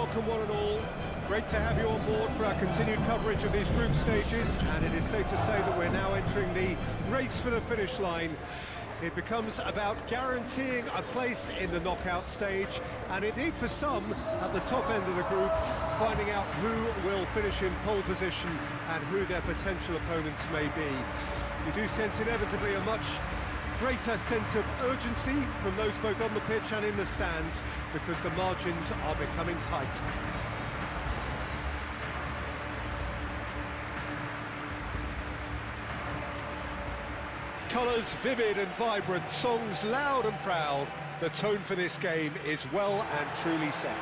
welcome one and all. Great to have you on board for our continued coverage of these group stages, and it is safe to say that we're now entering the race for the finish line. It becomes about guaranteeing a place in the knockout stage, and indeed for some, at the top end of the group, finding out who will finish in pole position and who their potential opponents may be. You do sense inevitably a much greater sense of urgency from those both on the pitch and in the stands, because the margins are becoming tight. Colours vivid and vibrant, songs loud and proud. The tone for this game is well and truly set.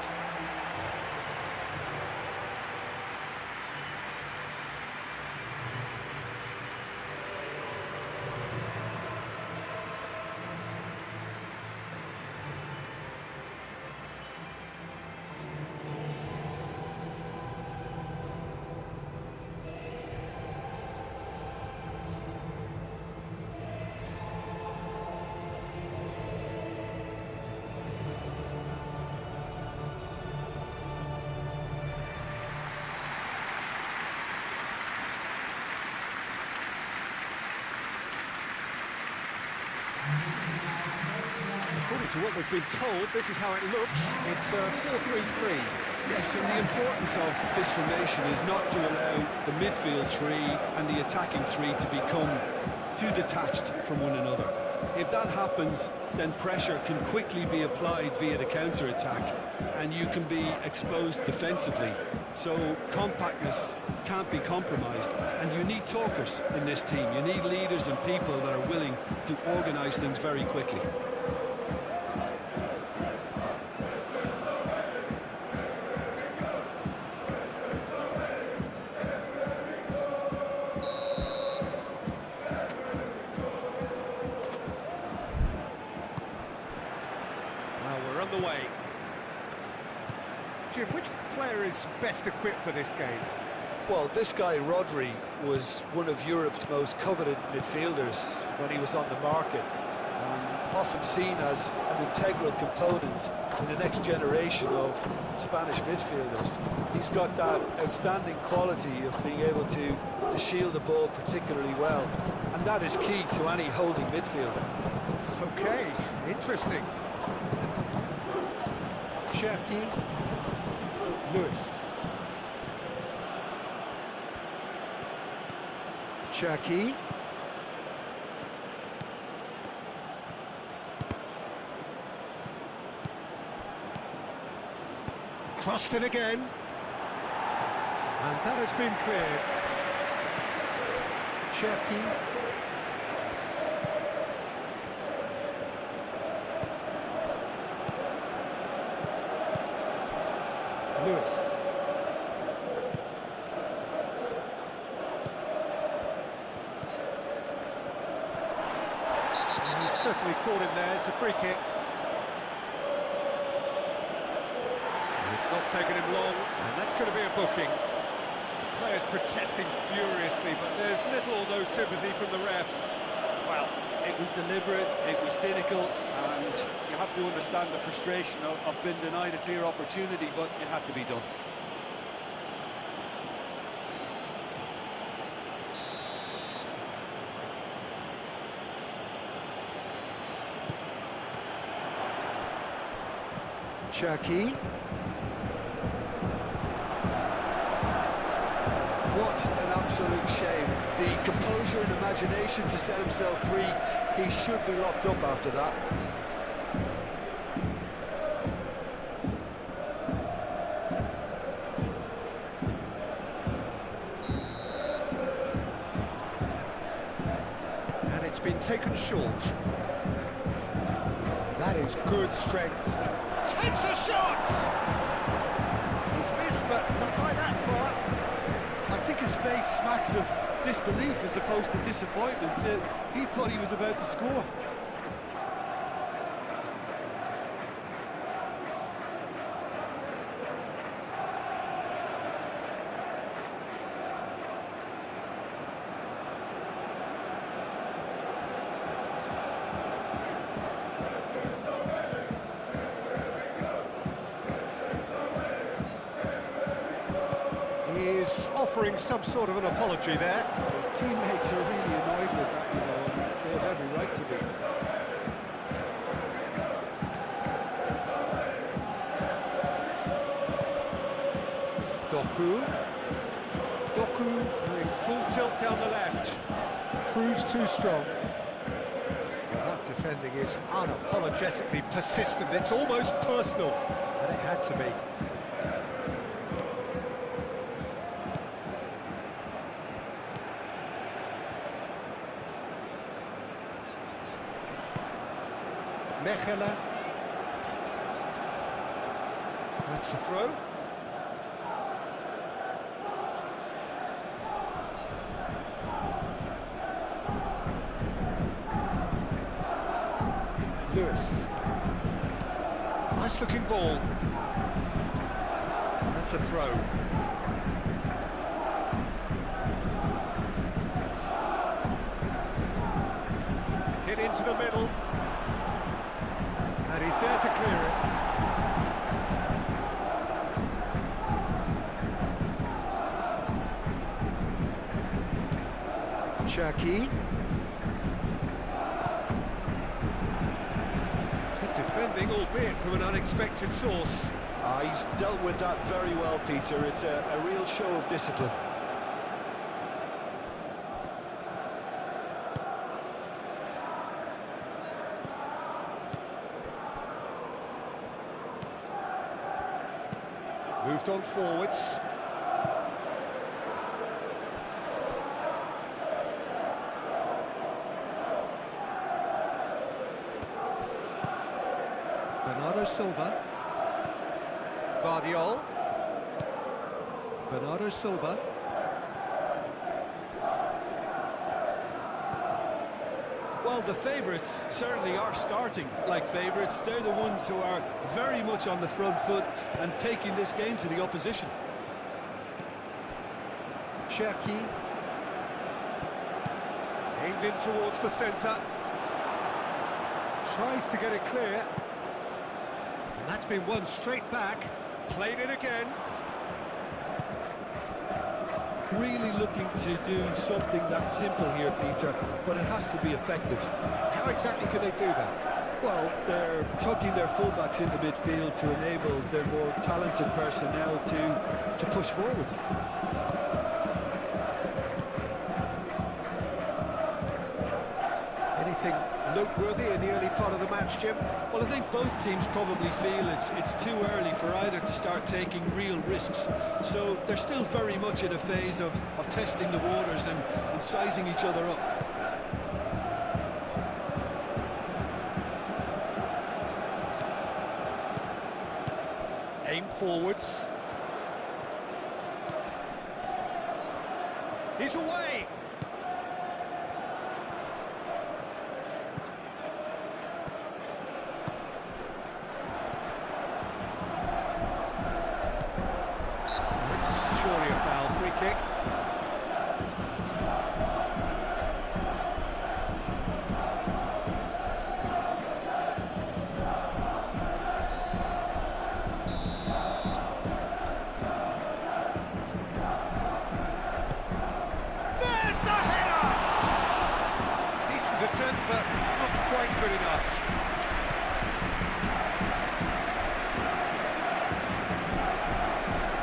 According to what we've been told, this is how it looks. It's 4-3-3. Yes, and the importance of this formation is not to allow the midfield three and the attacking three to become too detached from one another. If that happens, then pressure can quickly be applied via the counter-attack, and you can be exposed defensively. So compactness can't be compromised, and you need talkers in this team. You need leaders and people that are willing to organise things very quickly. Underway. Jim, which player is best equipped for this game? Well, this guy, Rodri, was one of Europe's most coveted midfielders when he was on the market, and often seen as an integral component in the next generation of Spanish midfielders. He's got that outstanding quality of being able to shield the ball particularly well, and that is key to any holding midfielder. Okay, interesting. Cherki, Lewis. Cherki. Crossed in again. And that has been cleared. Cherki. Lewis. And he's certainly caught him there. It's a free kick. It's not taken him long, and that's going to be a booking. The players protesting furiously, but there's little or no sympathy from the ref. Well, it was deliberate, it was cynical, and you have to understand the frustration of being denied a clear opportunity, but it had to be done. Cherki. What an absolute shame. The composure and imagination to set himself free. He should be locked up after that. And it's been taken short. That is good strength. Takes a shot! He's missed, but not by that far. I think his face smacks of disbelief as opposed to disappointment. He thought he was about to score. offering some sort of an apology there. His teammates are really annoyed with that, you know, and they have every right to be. Doku doing full tilt down the left. Proves too strong. Well, that defending is unapologetically persistent. It's almost personal, and it had to be. Mechela. That's the throw. Lewis. Nice looking ball. That's a throw. Hit into the middle. And he's there to clear it. Cherki. Good defending, albeit from an unexpected source. He's dealt with that very well, Peter. It's a real show of discipline. Moved on forwards. Bernardo Silva. Guardiol. Bernardo Silva. Well, the favourites certainly are starting like favourites. They're the ones who are very much on the front foot and taking this game to the opposition. Cherki. Aimed in towards the centre. Tries to get it clear. And that's been won straight back. Played it again. Really looking to do something that's simple here, Peter, but it has to be effective. How exactly can they do that? Well, they're tucking their fullbacks into midfield to enable their more talented personnel to push forward. Anything noteworthy in the early part of the match, Jim? Well, I think both teams probably feel it's too early for either to start taking real risks. So they're still very much in a phase of testing the waters and sizing each other up. Aim forwards. He's away! Surely a foul, free kick. There's the header! Decent attempt, but not quite good enough.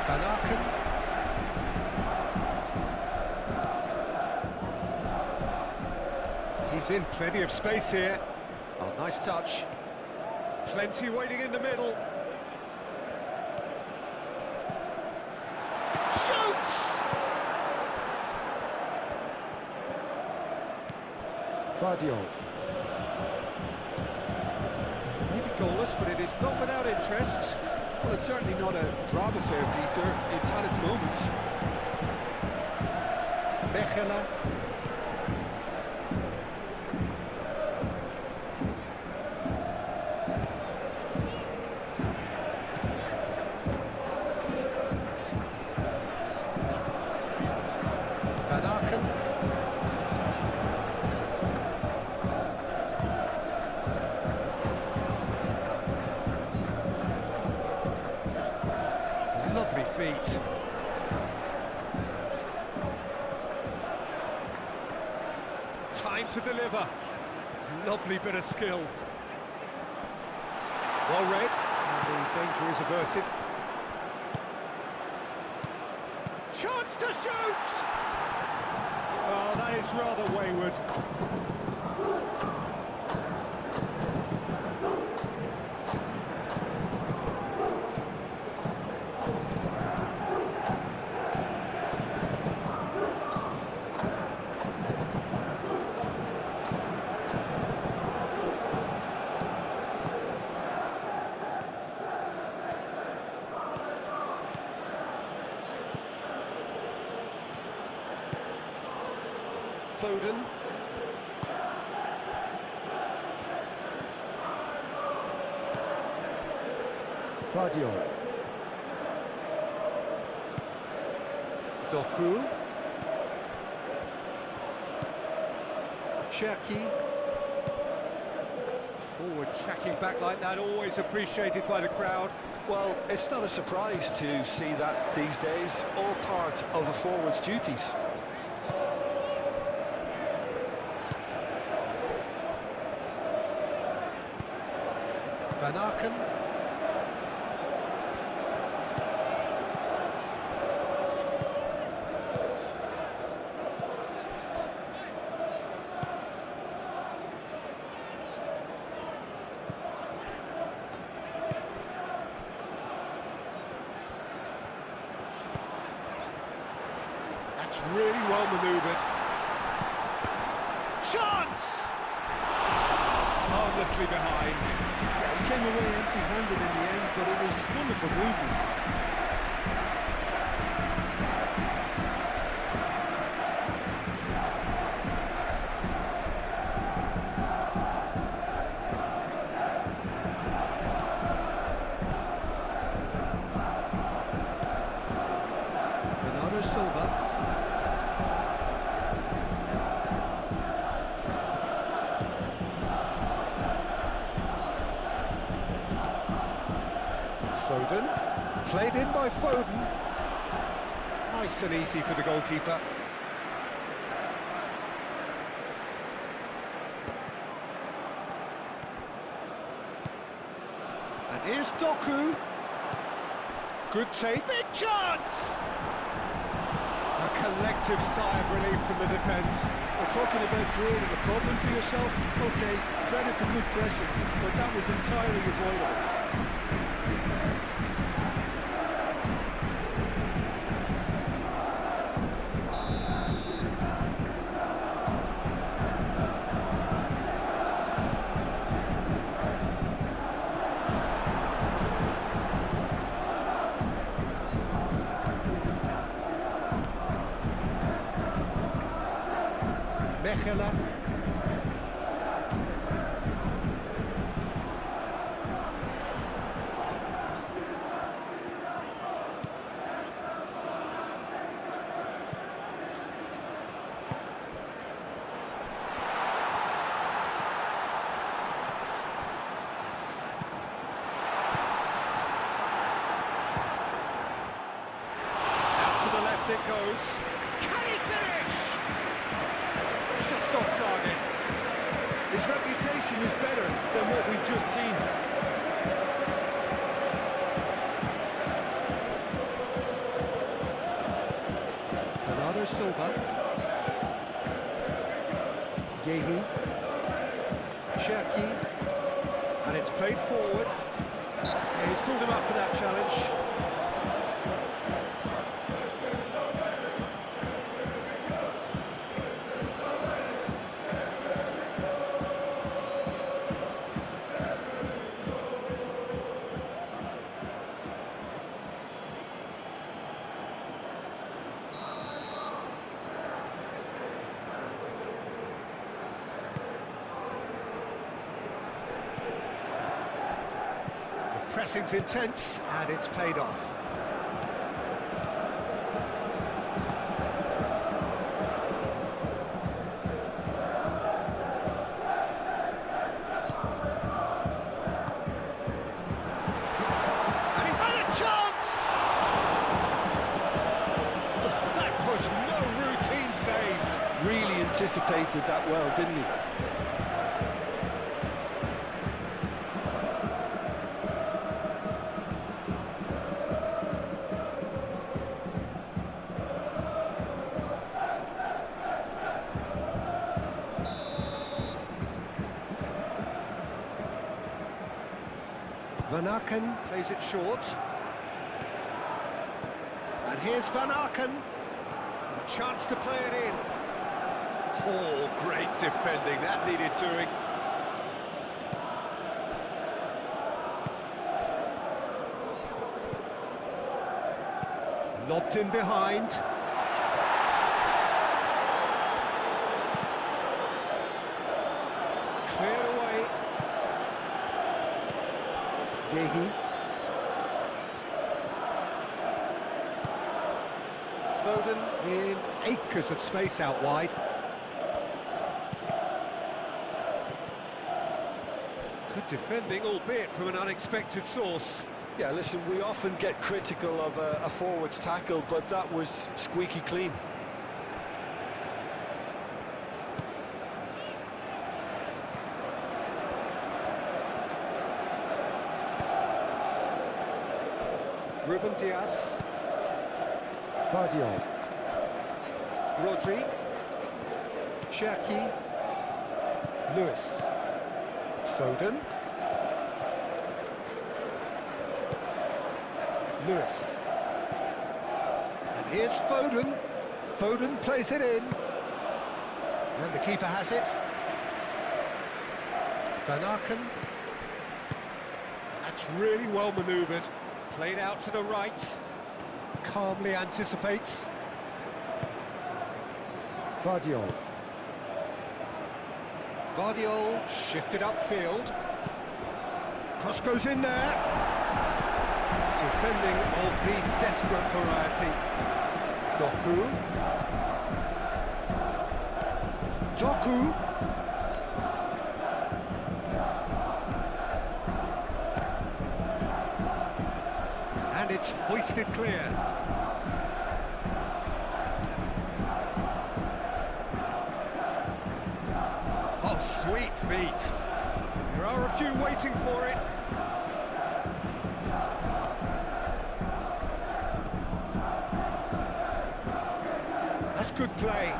Van Aken. He's in plenty of space here. Oh, nice touch. Plenty waiting in the middle. Shoots! Guardiol. Maybe goalless, but it is not without interest. Well, it's certainly not a drab affair, Peter. It's had its moments. Mechela. Van Aken. Lovely feet. Time to deliver. Lovely bit of skill. Well read, and the danger is averted. Chance to shoot! Oh, that is rather wayward. Foden. Fadio. Doku. Cherki. Forward tracking back like that, always appreciated by the crowd. Well, it's not a surprise to see that these days, all part of a forward's duties. Van Aken. That's really well manoeuvred. Chance! Harmlessly behind. He came away empty-handed in the end, but it was wonderful movement. Bernardo Silva. Foden, played in by Foden. Nice and easy for the goalkeeper. And here's Doku. Good take, big chance! A collective sigh of relief from the defence. We're talking about creating a problem for yourself. Okay, credit the good pressing, but that was entirely avoidable. Mechela. Out to the left it goes. Can he finish? Just off target. His reputation is better than what we've just seen. Bernardo Silva. Gehi. Cherki. And it's played forward. Yeah, he's pulled him up for that challenge. Pressing's intense, and it's paid off. And he's had a chance! That was no routine save. really anticipated that well, didn't he? Van Aken plays it short. And here's Van Aken. A chance to play it in. Oh, great defending. That needed doing. Lobbed in behind. Cleared away. Gehi. Foden in acres of space out wide. Good defending, albeit from an unexpected source. Yeah, listen, we often get critical of a forward's tackle, but that was squeaky clean. Ruben Dias. Vardiol. Rodri. Cherki. Lewis. Foden. Lewis. And here's Foden. Foden plays it in. And the keeper has it. Van Aken. That's really well manoeuvred. Played out to the right. Calmly anticipates. Vardiol. Vardiol shifted upfield. Cross goes in there. Defending of the desperate variety. Doku. Doku. And it's hoisted clear. Oh, sweet feet. There are a few waiting for it. That's good play.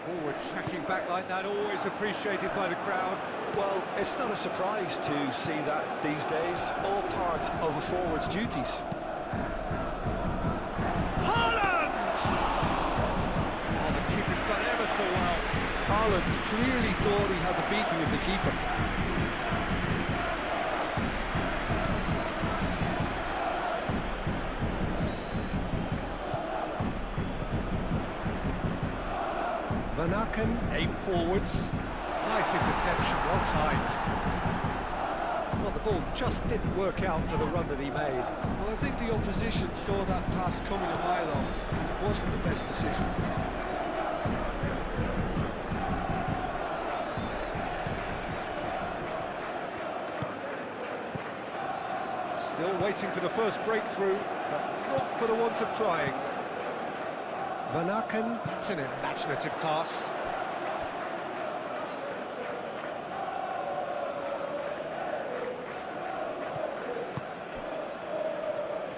Forward tracking back like that, always appreciated by the crowd. Well, it's not a surprise to see that these days, all part of a forward's duties. Haaland! Oh, the keeper's done ever so well. Haaland clearly thought he had the beating of the keeper. Van Aken, aim forwards. Nice interception, well timed. Well, the ball just didn't work out for the run that he made. Well, I think the opposition saw that pass coming a mile off, and it wasn't the best decision. Still waiting for the first breakthrough, but not for the want of trying. Van Aken, that's an imaginative pass.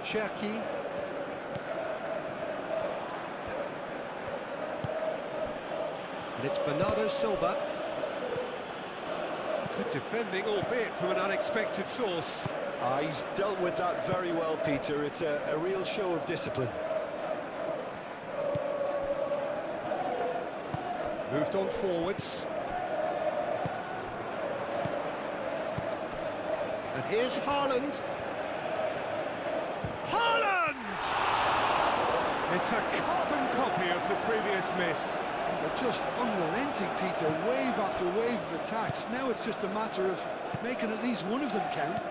Cherki. And it's Bernardo Silva. Good defending, albeit from an unexpected source. He's dealt with that very well, Peter. It's a real show of discipline. Moved on forwards. And here's Haaland. Haaland! It's a carbon copy of the previous miss. They're just unrelenting, Peter. Wave after wave of attacks. Now it's just a matter of making at least one of them count.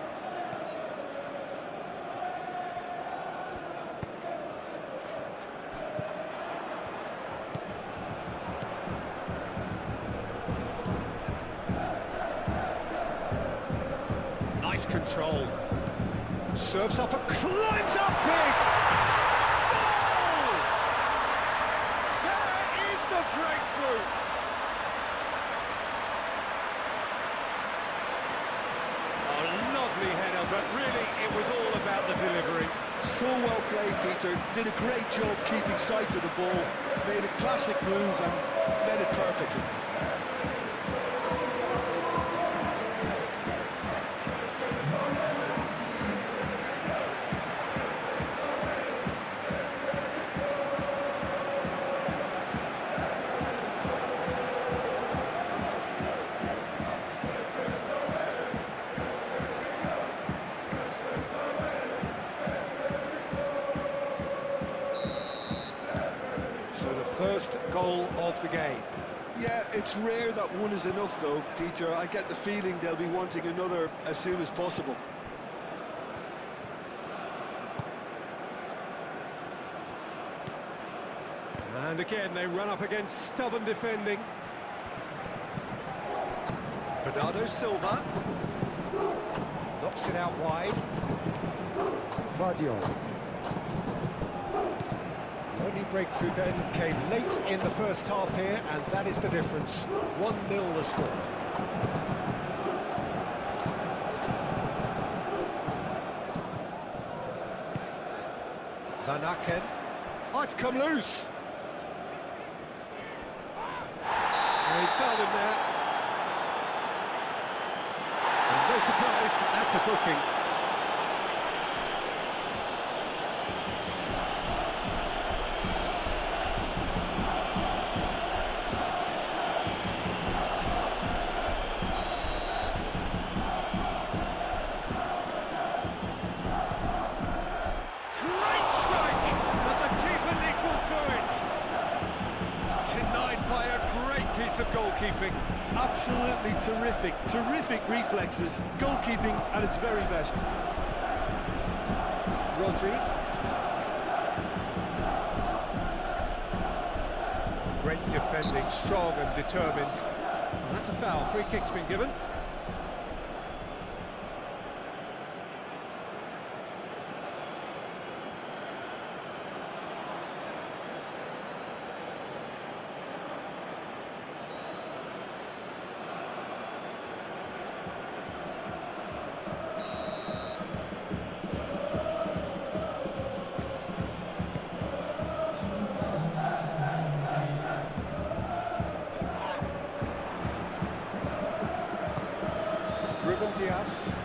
Nice control. Serves up and climbs up big! Goal! There is the breakthrough! A lovely header, but really it was all about the delivery. So well played, Peter. Did a great job keeping sight of the ball. Made a classic move and made it perfectly. First goal of the game. Yeah, it's rare that one is enough though, Peter. I get the feeling they'll be wanting another as soon as possible. And again, they run up against stubborn defending. Bernardo Silva knocks it out wide. Vardiol. The only breakthrough then came late in the first half here, and that is the difference. 1-0 the score. Van Aken. Oh, it's come loose. Oh, he's fouled him there. And no surprise, that's a booking. Of goalkeeping. Absolutely terrific reflexes, goalkeeping at its very best. Rodri. Great defending, strong and determined. And that's a foul, free kick's been given. Ruben Dias.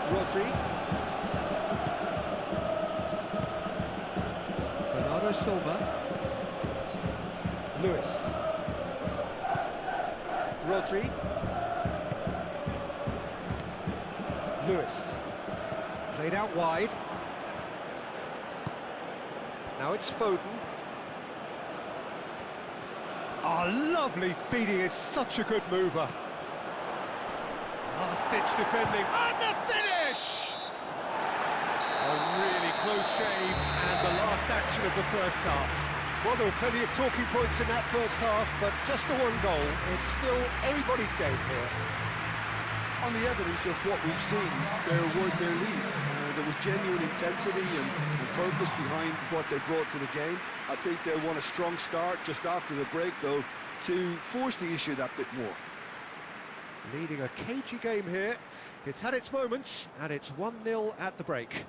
Rodri. Bernardo Silva. Lewis. Rodri. Lewis. Played out wide. Now it's Foden. Oh, lovely feeding, is such a good mover. Last-ditch defending, and the finish! A really close shave, and the last action of the first half. Well, there were plenty of talking points in that first half, but just the one goal. It's still anybody's game here. On the evidence of what we've seen, they're worth their lead. There was genuine intensity and purpose behind what they brought to the game. I think they'll want a strong start just after the break, though, to force the issue that bit more. Leading a cagey game here. It's had its moments, and it's 1-0 at the break.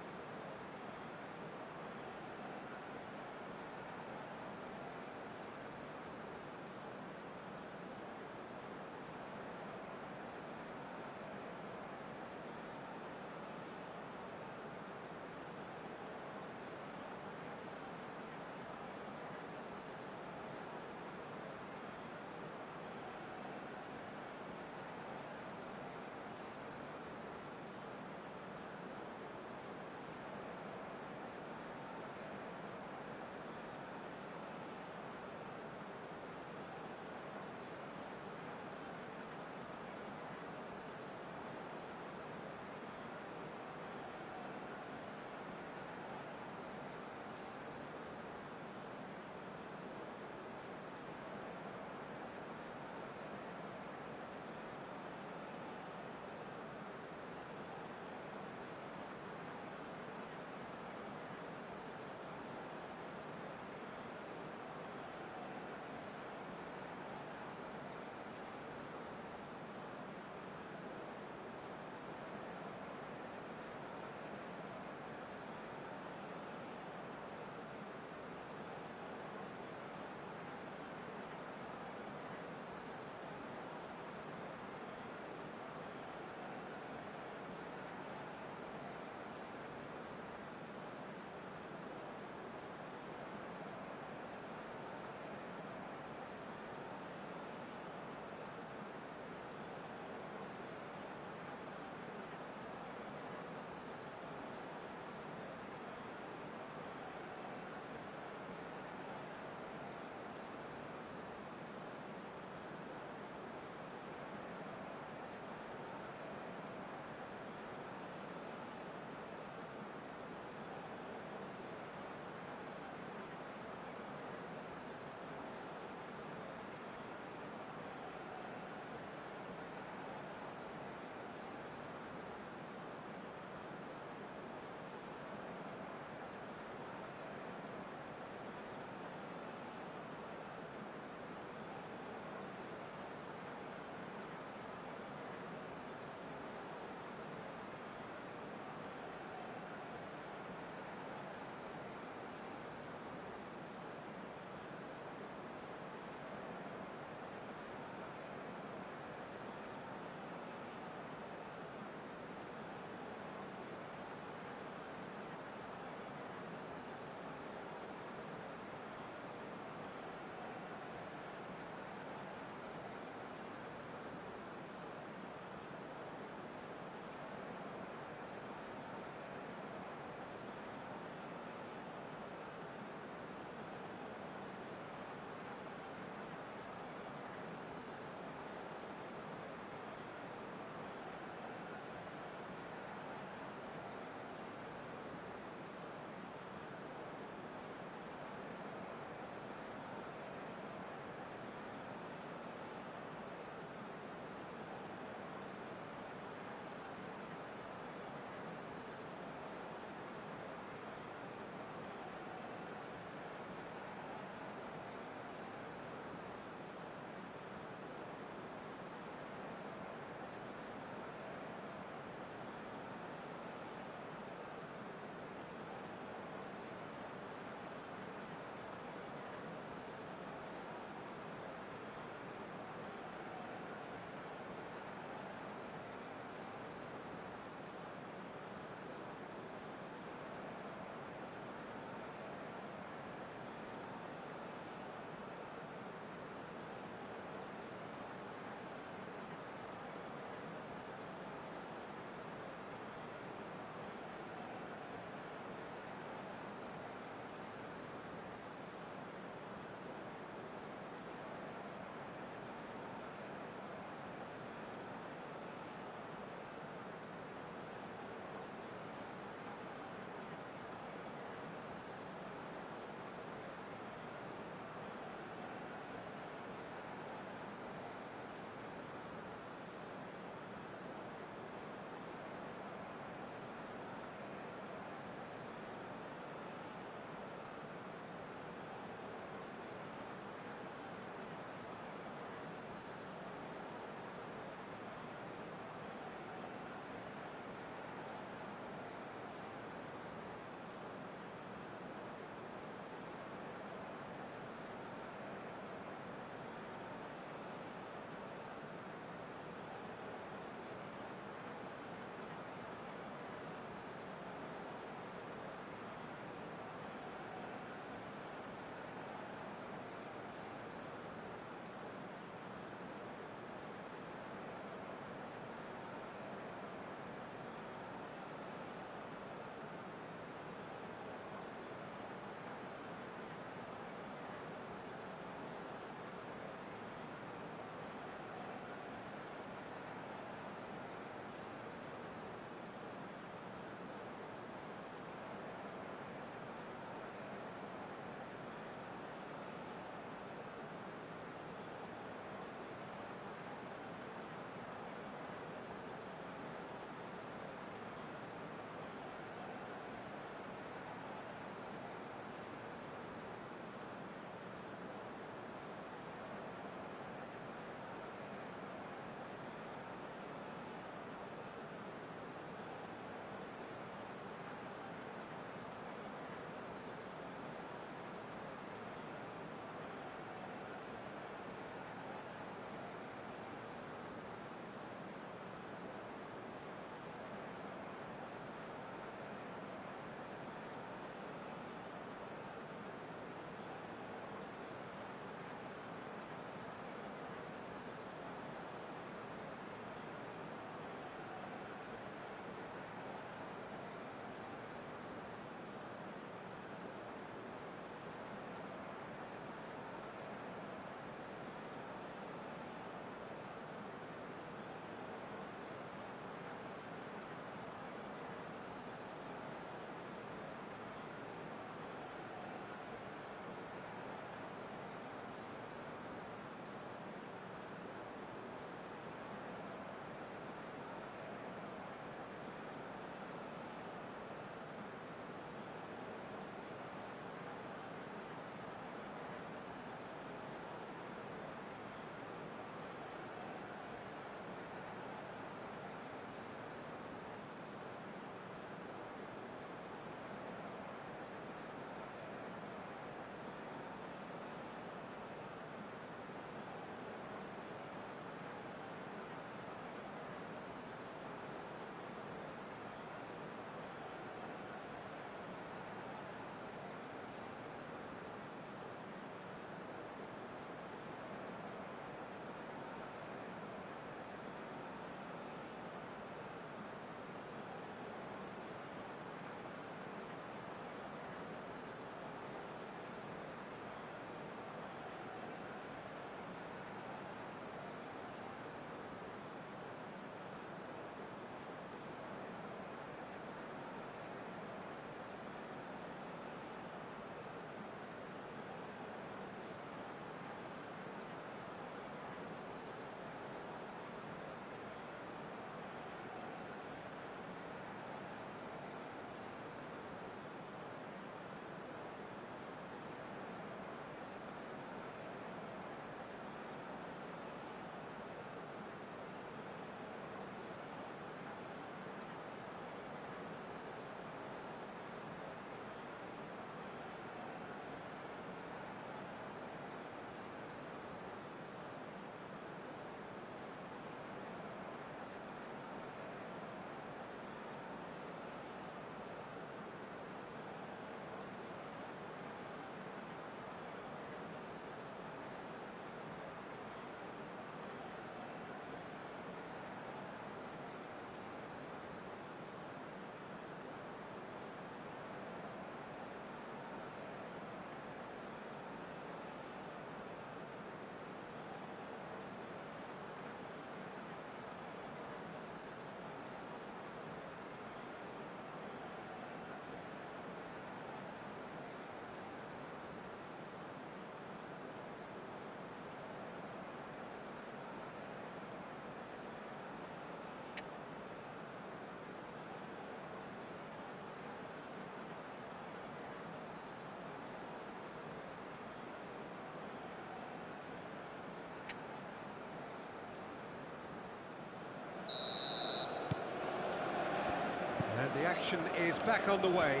The action is back underway.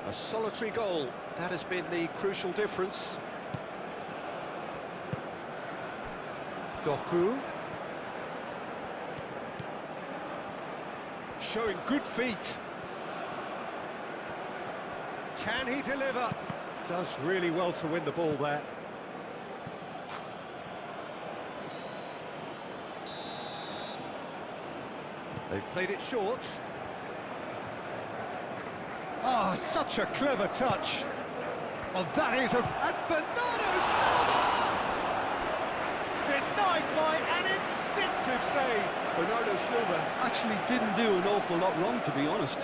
A solitary goal, that has been the crucial difference. Doku. Showing good feet. Can he deliver? Does really well to win the ball there. They've played it short. Ah, such a clever touch. Oh, that is a... And Bernardo Silva! Denied by an instinctive save. Bernardo Silva actually didn't do an awful lot wrong, to be honest.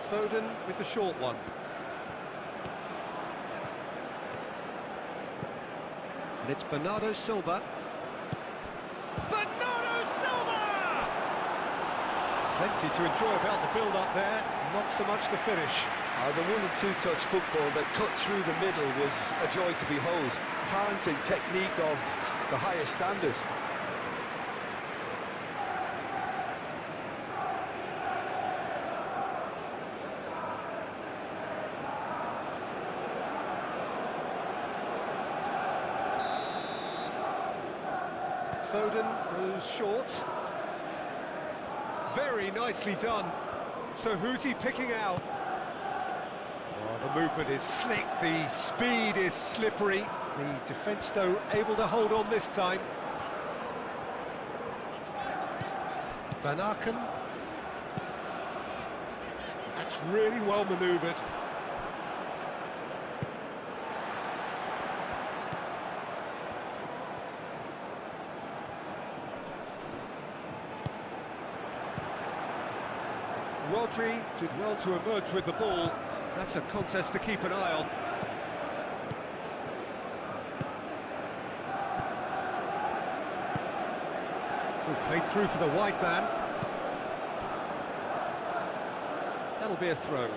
Foden with the short one. And it's Bernardo Silva. Bernardo Silva! Plenty to enjoy about the build-up there, not so much the finish. The one and two touch football that cut through the middle was a joy to behold. Talent and technique of the highest standard. Foden goes short. Very nicely done. So who's he picking out? Oh, the movement is slick, the speed is slippery. The defence, though, able to hold on this time. Van Aken. That's really well manoeuvred. Rodri did well to emerge with the ball. That's a contest to keep an eye on. Played through for the wide man. That'll be a throw.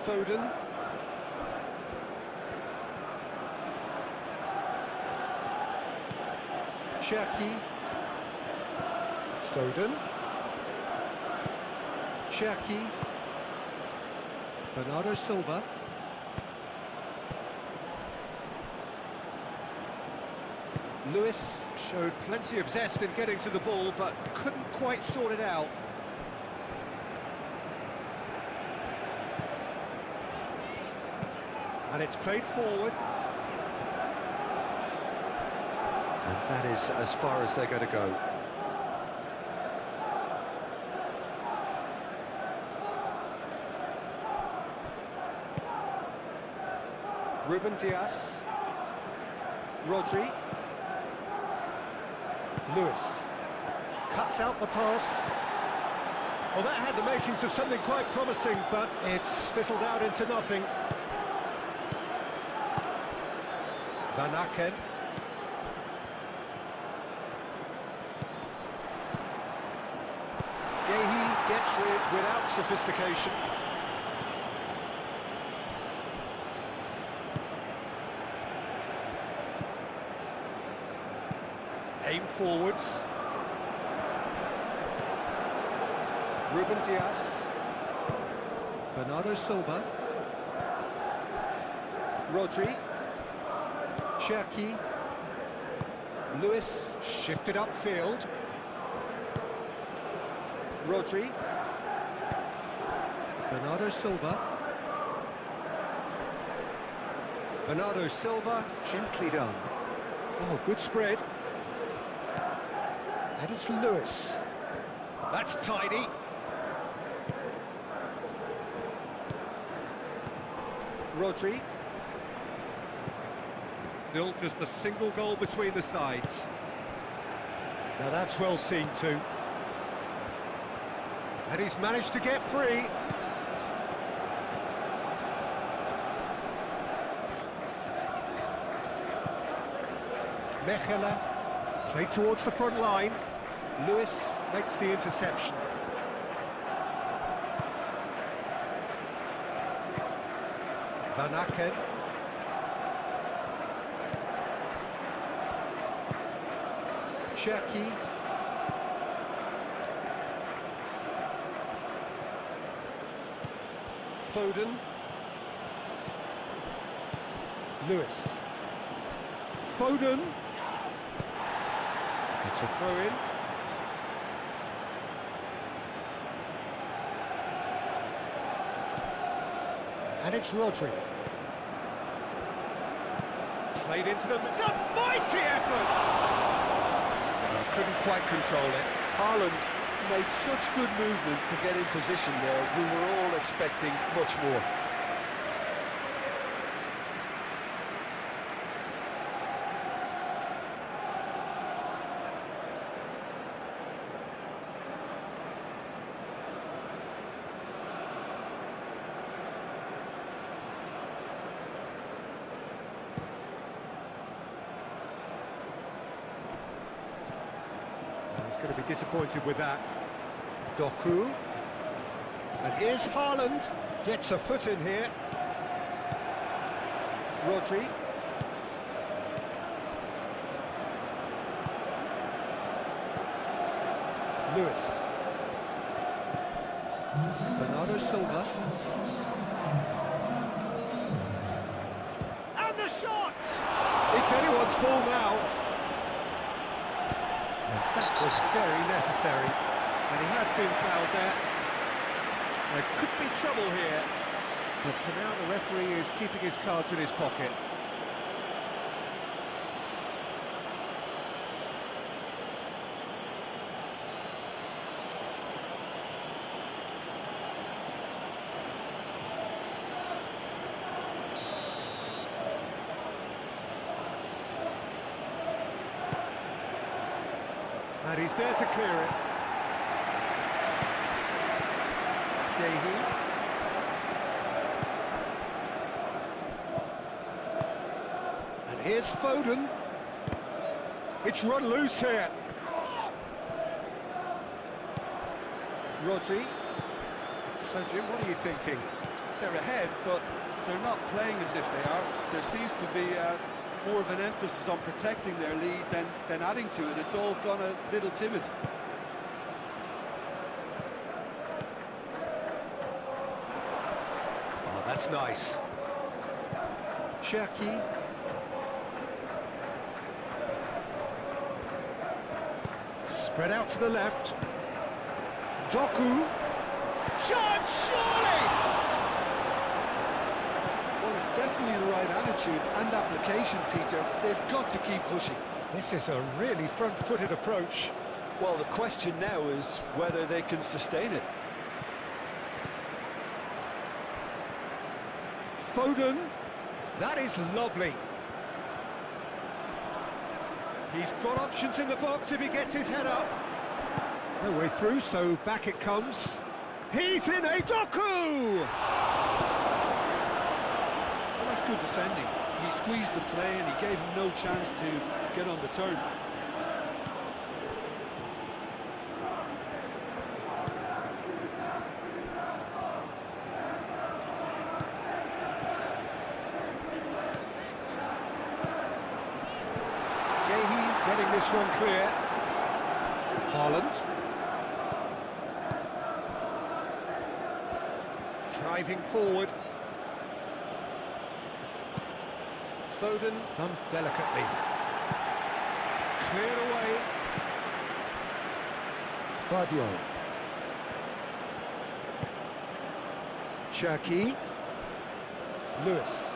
Foden. Cherki. Foden. Cherki. Bernardo Silva. Lewis showed plenty of zest in getting to the ball, but couldn't quite sort it out. And it's played forward. And that is as far as they're going to go. Ruben Dias. Rodri. Lewis. Cuts out the pass. Well, that had the makings of something quite promising, but it's fizzled out into nothing. Van Aken. Gehi gets rid without sophistication. Aim forwards. Ruben Dias. Bernardo Silva. Rodri. Cherki. Lewis shifted upfield. Rodri. Bernardo Silva. Bernardo Silva, gently done. Oh, good spread. And it's Lewis. That's tidy. Rodri. Still just a single goal between the sides. Now that's well seen too. And he's managed to get free. Mechela played towards the front line. Lewis makes the interception. Van Aken. Cherki. Foden. Lewis. Foden. It's a throw-in. And it's Rodri. Played into them. It's a mighty effort! Couldn't quite control it. Haaland made such good movement to get in position there. We were all expecting much more. He's going to be disappointed with that. Doku. And here's Haaland. Gets a foot in here. Rodri. Lewis. Bernardo Silva. And the shot! It's anyone's ball now. That was very necessary, and he has been fouled there. There could be trouble here, but for now the referee is keeping his cards in his pocket. And he's there to clear it. Gahey. And here's Foden. It's run loose here. Rodri. So, Jim, what are you thinking? They're ahead, but they're not playing as if they are. There seems to be more of an emphasis on protecting their lead than adding to it. It's all gone a little timid. Oh, that's nice. Cherki. Spread out to the left. Doku. Shot, surely! Well, it's definitely the right attitude and application, Peter. They've got to keep pushing. This is a really front-footed approach. Well, the question now is whether they can sustain it. Foden. That is lovely. He's got options in the box if he gets his head up. No way through, so back it comes. He's in a Doku! Well, that's good defending. He squeezed the play and he gave him no chance to get on the turn. Gahey getting this one clear. Haaland. Driving forward. Foden done delicately. Cleared away. Vardiol. Cherki. Lewis.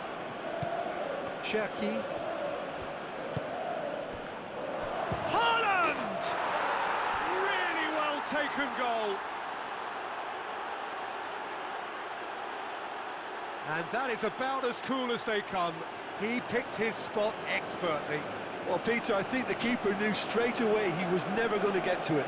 Cherki. Haaland! Really well taken goal. And that is about as cool as they come. He picked his spot expertly. Well, Peter, I think the keeper knew straight away he was never going to get to it.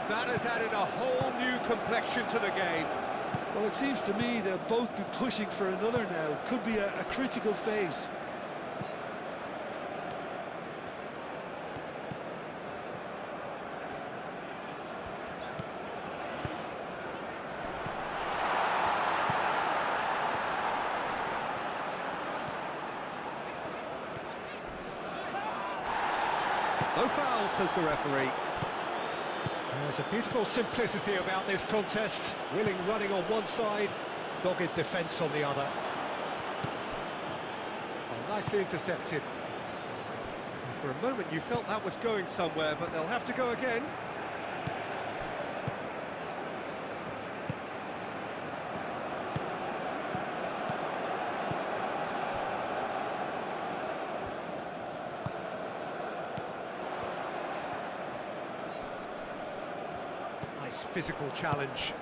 That has added a whole new complexion to the game. Well, it seems to me they'll both be pushing for another now. Could be a critical phase. No foul, says the referee. There's a beautiful simplicity about this contest. Willing running on one side, dogged defence on the other. Oh, nicely intercepted. And for a moment you felt that was going somewhere, but they'll have to go again. Nice physical challenge.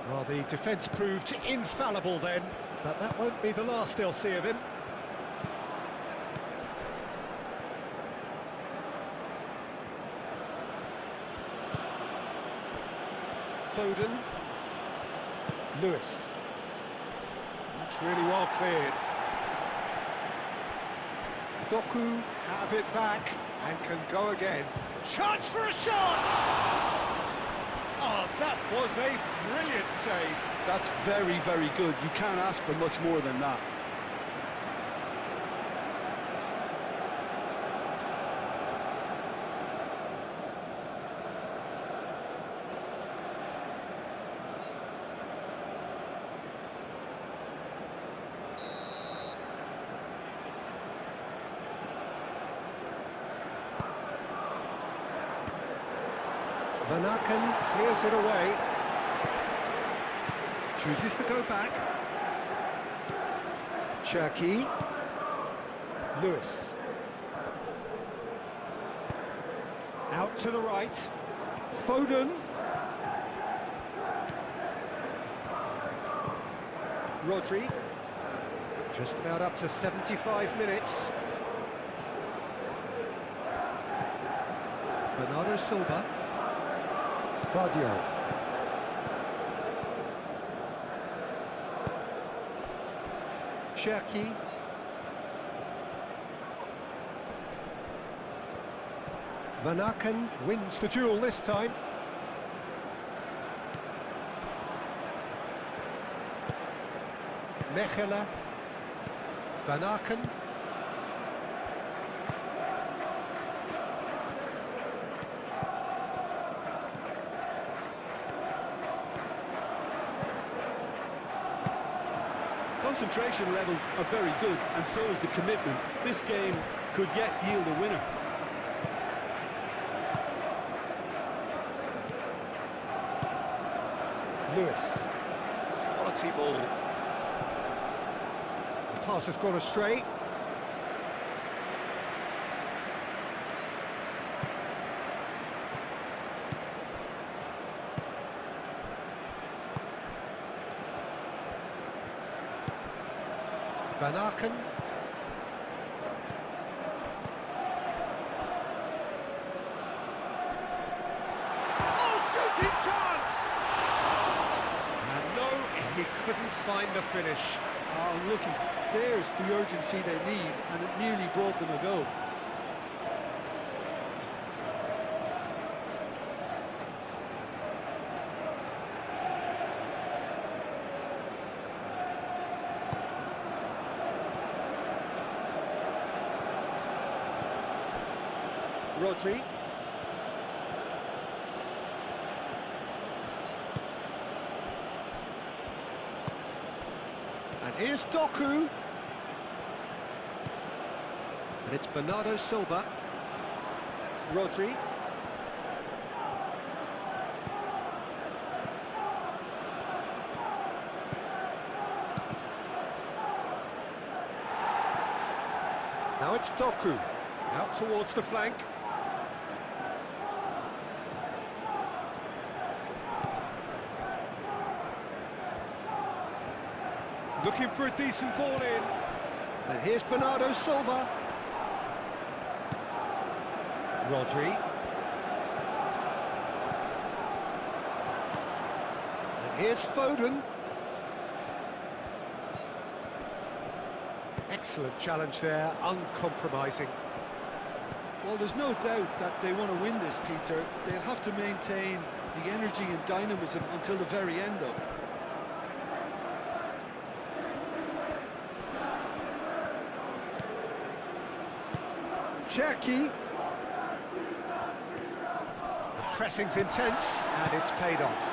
Well, the defence proved infallible then, but that won't be the last they'll see of him. Foden. Lewis. That's really well cleared. Doku have it back and can go again. Chance for a shot! Oh, that was a brilliant save. That's very, very good. You can't ask for much more than that. Van Aken clears it away. Chooses to go back. Cherki. Lewis. Out to the right. Foden. Rodri. Just about up to 75 minutes. Bernardo Silva. Vardio. Cherki. Van Aken wins the duel this time. Mechelen. Van Aken. Concentration levels are very good, and so is the commitment. This game could yet yield a winner. Lewis. Quality ball. The pass has gone astray. Van Aken. Oh, shooting chance! And no, he couldn't find the finish. Oh, looky, there's the urgency they need, and it nearly brought them a goal. Rodri. And here's Doku. And it's Bernardo Silva. Rodri. Now it's Doku. Out towards the flank. Looking for a decent ball in. And here's Bernardo Silva. Rodri. Here's Foden. Excellent challenge there, uncompromising. Well, there's no doubt that they want to win this, Peter. They'll have to maintain the energy and dynamism until the very end, though. Cherki. The pressing's intense, and it's paid off.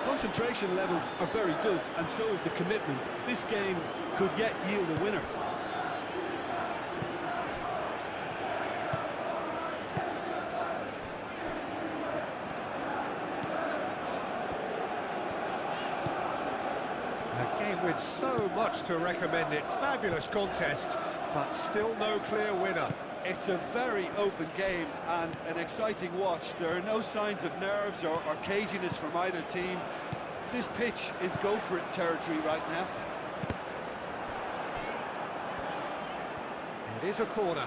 Concentration levels are very good, and so is the commitment. This game could yet yield a winner. A game with so much to recommend it. Fabulous contest, but still no clear winner. It's a very open game and an exciting watch. There are no signs of nerves or caginess from either team. This pitch is go-for-it territory right now. It is a corner.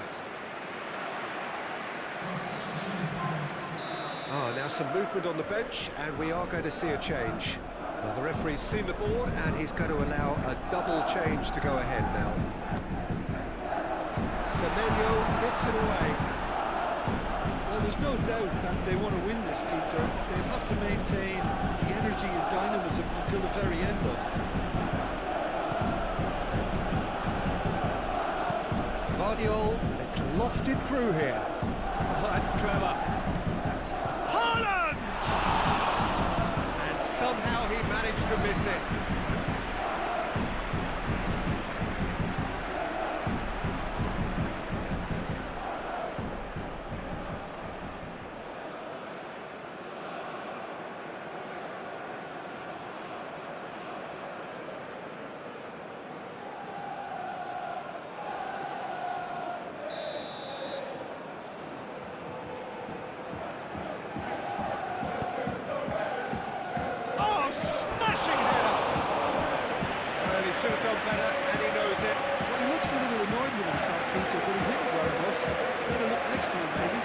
Now some movement on the bench, and we are going to see a change. Well, the referee's seen the board, and he's going to allow a double change to go ahead now. Semenyo gets it away. Well, there's no doubt that they want to win this, Peter. They'll have to maintain the energy and dynamism until the very end, though. Guardiola, it's lofted through here. Oh, that's clever. Haaland! And somehow he managed to miss it. Should have done better, and he knows it. Well, he looks a little annoyed with himself, Peter, but he hit it well enough. Better look next to him, maybe.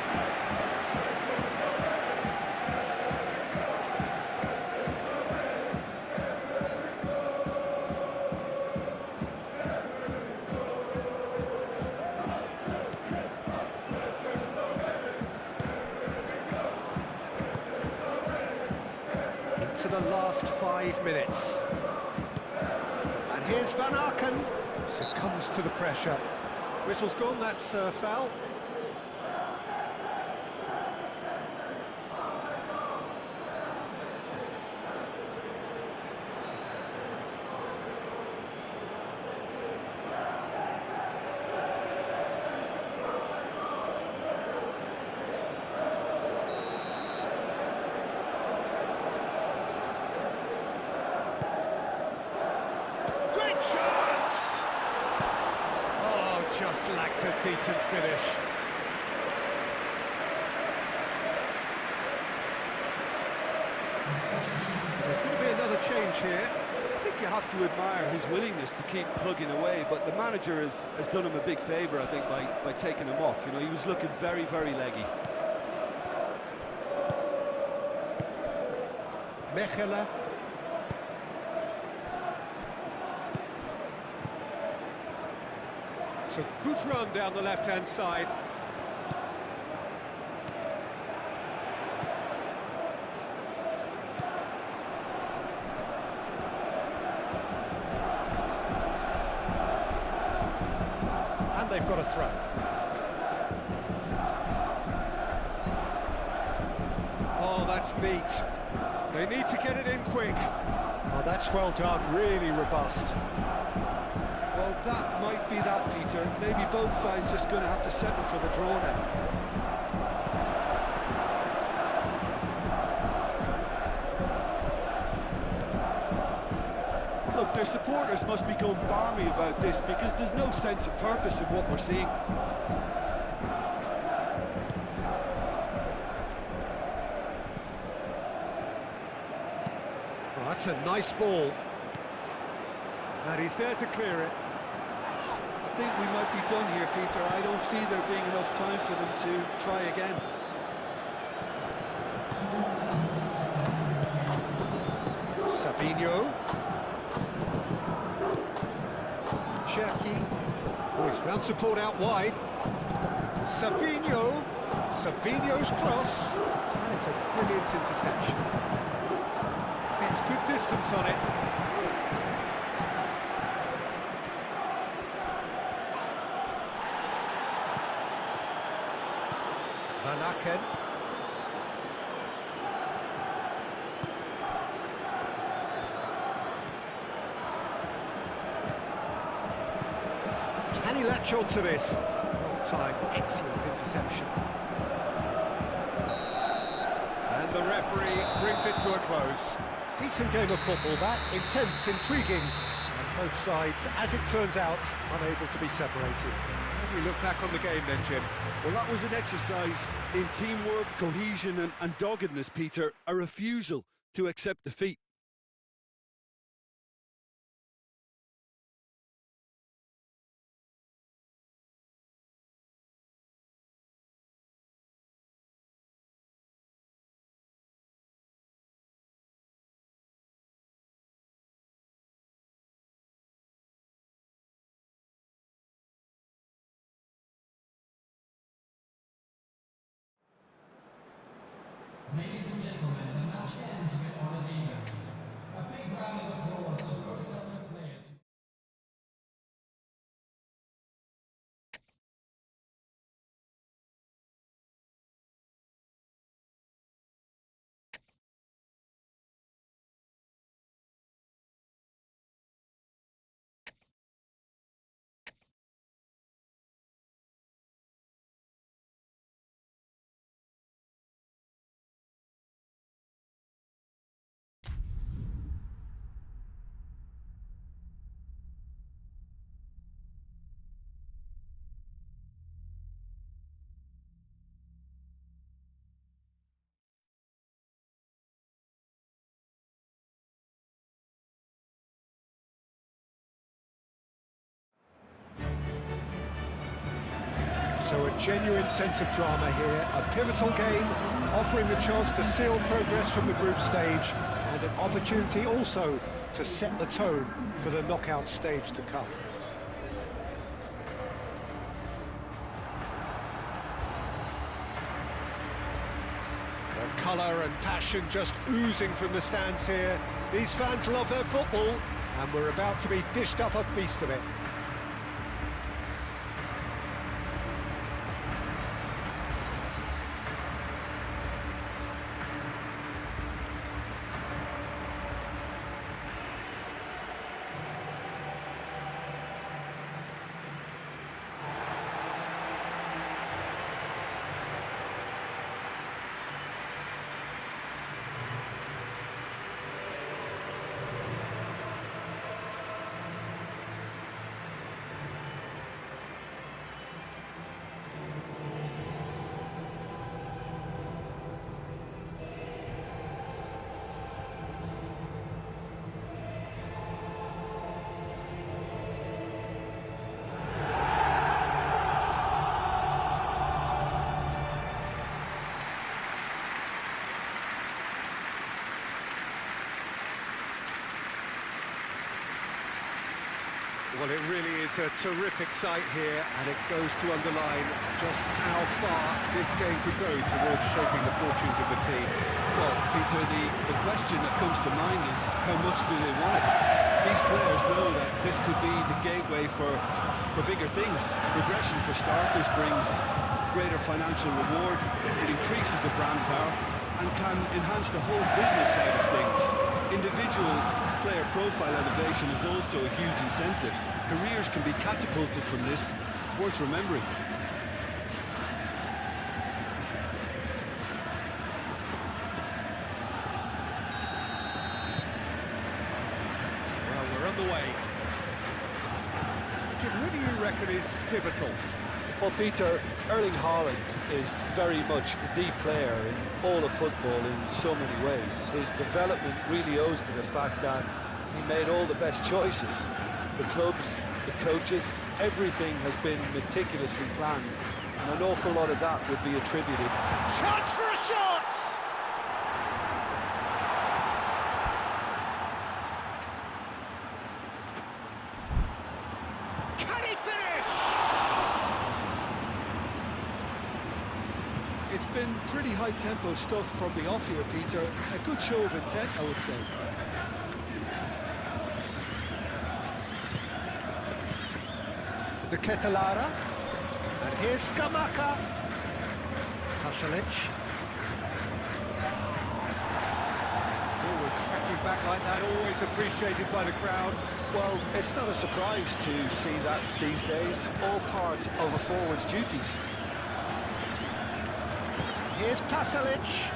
Into the last 5 minutes. Here's Van Aken, succumbs to the pressure. Whistle's gone, that's foul. Chance! Oh, just lacked a decent finish. There's going to be another change here. I think you have to admire his willingness to keep plugging away, but the manager has done him a big favour, I think, by taking him off. You know, he was looking very, very leggy. Mechelen. It's a good run down the left-hand side. And they've got a throw. Oh, that's neat. They need to get it in quick. Oh, that's well done, really robust. Well, that might be that, Peter. Maybe both sides just going to have to settle for the draw now. Look, their supporters must be going balmy about this because there's no sense of purpose in what we're seeing. Oh, that's a nice ball. And he's there to clear it. I think we might be done here, Peter. I don't see there being enough time for them to try again. Savinho. Cherki, who has found support out wide. Savinho. Savinho's cross. And it's a brilliant interception. Gets good distance on it. Van Aken. Can he latch on to this? Long time, excellent interception. And the referee brings it to a close. Decent game of football that, intense, intriguing, and both sides, as it turns out, unable to be separated. How do you look back on the game then, Jim? Well, that was an exercise in teamwork, cohesion and doggedness, Peter, a refusal to accept defeat. Ladies and gentlemen, the match ends with honours even. A big round of applause to both sets of players. So a genuine sense of drama here, a pivotal game, offering the chance to seal progress from the group stage, and an opportunity also to set the tone for the knockout stage to come. The colour and passion just oozing from the stands here. These fans love their football, and we're about to be dished up a feast of it. Well, it really is a terrific sight here, and it goes to underline just how far this game could go towards shaping the fortunes of the team. Well, Peter, the question that comes to mind is how much do they want it? These players know that this could be the gateway for bigger things. Progression, for starters, brings greater financial reward, it increases the brand power, and can enhance the whole business side of things. Individual player profile elevation is also a huge incentive. Careers can be catapulted from this. It's worth remembering. Well, we're on the way. Jim, who do you reckon is pivotal? Well, Peter, Erling Haaland is very much the player in all of football in so many ways. His development really owes to the fact that he made all the best choices. The clubs, the coaches, everything has been meticulously planned, and an awful lot of that would be attributed. Chance for a shot! been pretty high-tempo stuff from the off here, Peter. A good show of intent, I would say. De Ketelara. And here's Skamaka. Pasalic. Forward tracking back like that, always appreciated by the crowd. Well, it's not a surprise to see that these days, all part of a forward's duties. Here's Pasalic.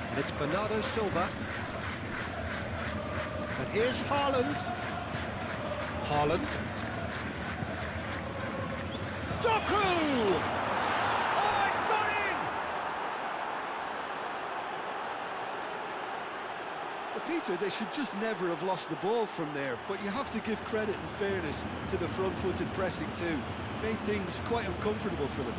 And it's Bernardo Silva. And here's Haaland. Haaland. Doku! Oh, it's gone in! Well, Peter, they should just never have lost the ball from there, but you have to give credit and fairness to the front-footed pressing too. Made things quite uncomfortable for them.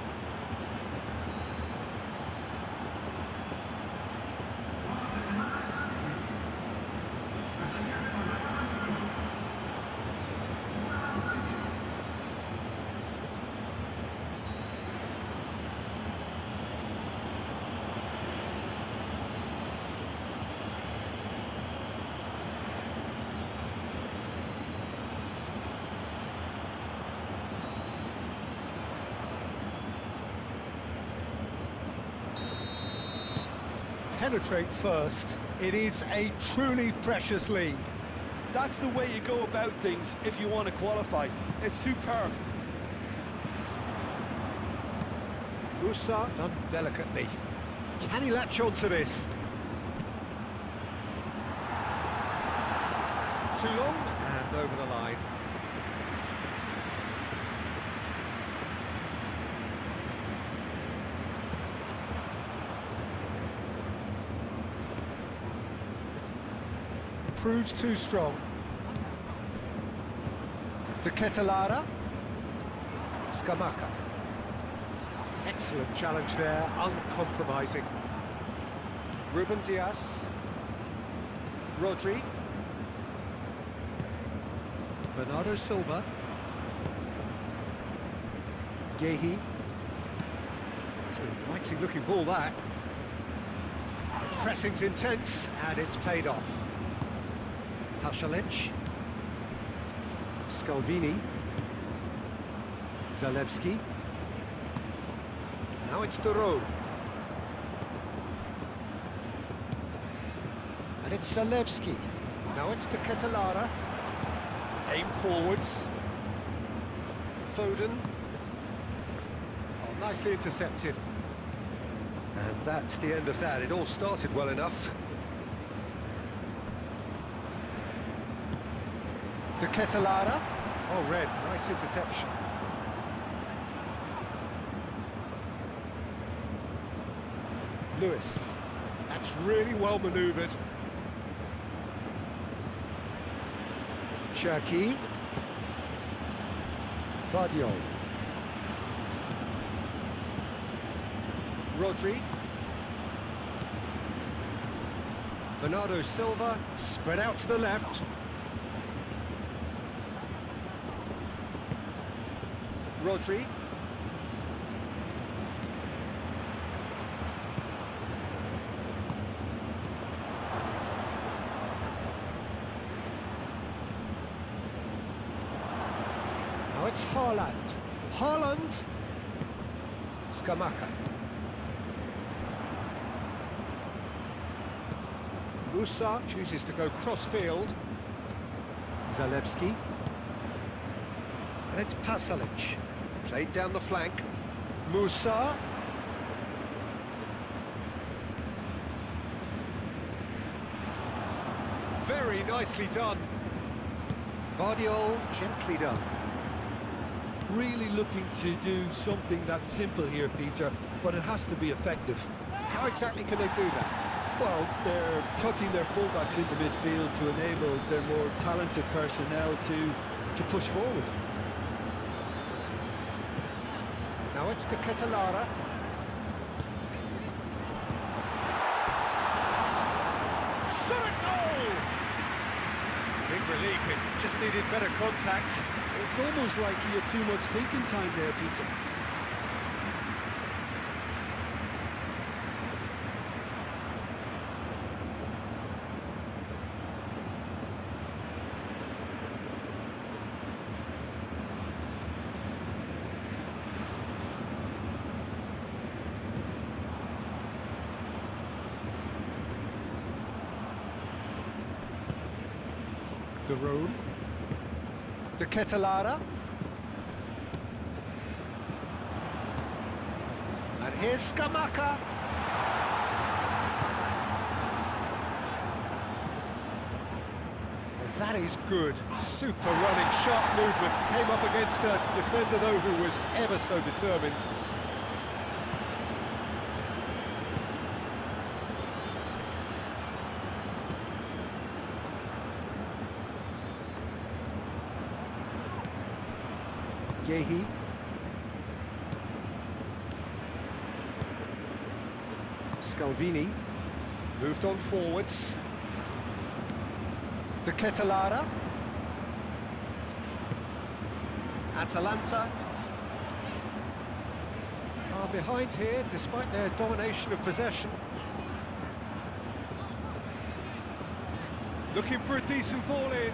Penetrate first. It is a truly precious lead. That's the way you go about things if you want to qualify. It's superb. Musa done delicately. Can he latch on to this? Too long and over the line. Proves too strong. De Ketelara. Skamaka. Excellent challenge there, uncompromising. Ruben Dias. Rodri. Bernardo Silva. Gehi. It's an inviting looking ball, that. Pressing's intense, and it's paid off. Pasalic. Scalvini. Zalewski. Now it's Duro. And it's Zalewski. Now it's De Ketelara. Aim forwards. Foden. Oh, nicely intercepted. And that's the end of that. It all started well enough. De Ketelara. Oh, red. Nice interception. Lewis. That's really well manoeuvred. Cherki. Vardiol. Rodri. Bernardo Silva. Spread out to the left. Rodri. Now it's Haaland. Haaland. Skamaka. Musa chooses to go cross-field. Zalewski. And it's Pasalic. Played down the flank. Musa. Very nicely done. Vardiol, gently done. Really looking to do something that's simple here, Peter, but it has to be effective. How exactly can they do that? Well, they're tucking their fullbacks into midfield to enable their more talented personnel to push forward. Now it's De Ketelara. Shot a goal! Big relief, it just needed better contact. It's almost like he had too much thinking time there, Peter. De Roon. De Ketelada. And here's Scamacca. That is good. Super running, sharp movement. Came up against a defender, though, who was ever so determined. Gehi. Scalvini. Moved on forwards. De Ketelada. Atalanta are behind here despite their domination of possession. Looking for a decent ball in.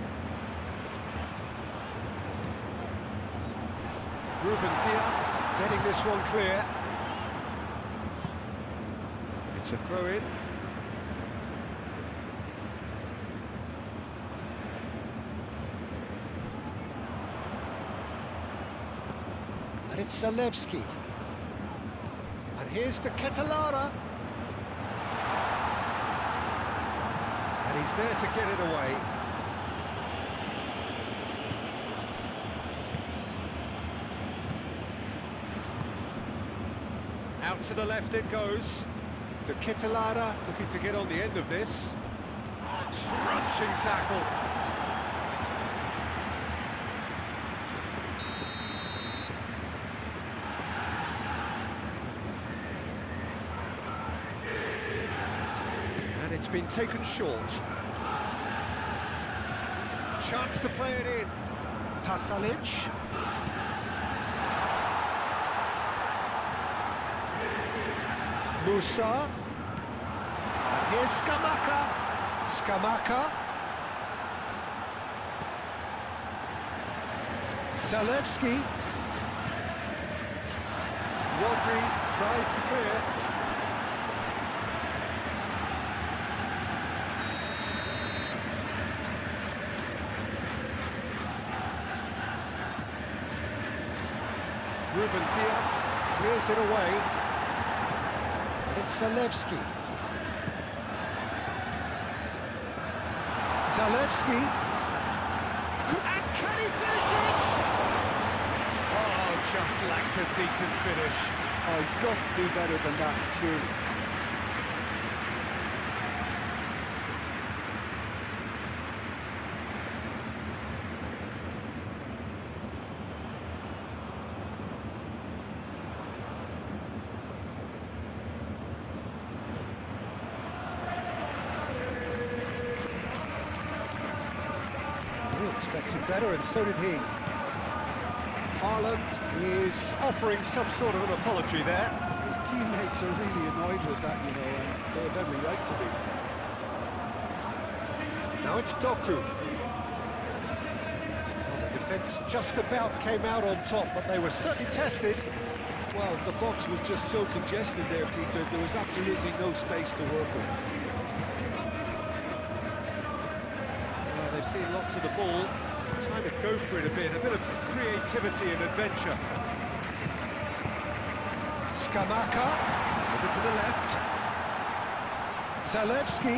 Ruben Dias getting this one clear. It's a throw-in. And it's Zalewski. And here's the Ketelada. And he's there to get it away. Out to the left it goes. The Ketelada looking to get on the end of this. Crunching tackle. And it's been taken short. Chance to play it in. Pasalic. Musa. And here's Scamacca. Scamacca. Zalewski. Rodri tries to clear. Ruben Dias clears it away. It's Zalewski. Zalewski. And can he finish it? Oh, just lacked a decent finish. Oh, he's got to do better than that, surely. Expected better, and so did he. Haaland is offering some sort of an apology there. His teammates are really annoyed with that, you know, and they have every right to be. Now it's Doku. Well, the defence just about came out on top, but they were certainly tested. Well, the box was just so congested there, Peter. There was absolutely no space to work with. They've seen lots of the ball. Time to go for it a bit of creativity and adventure. Scamacca, over to the left. Zalewski.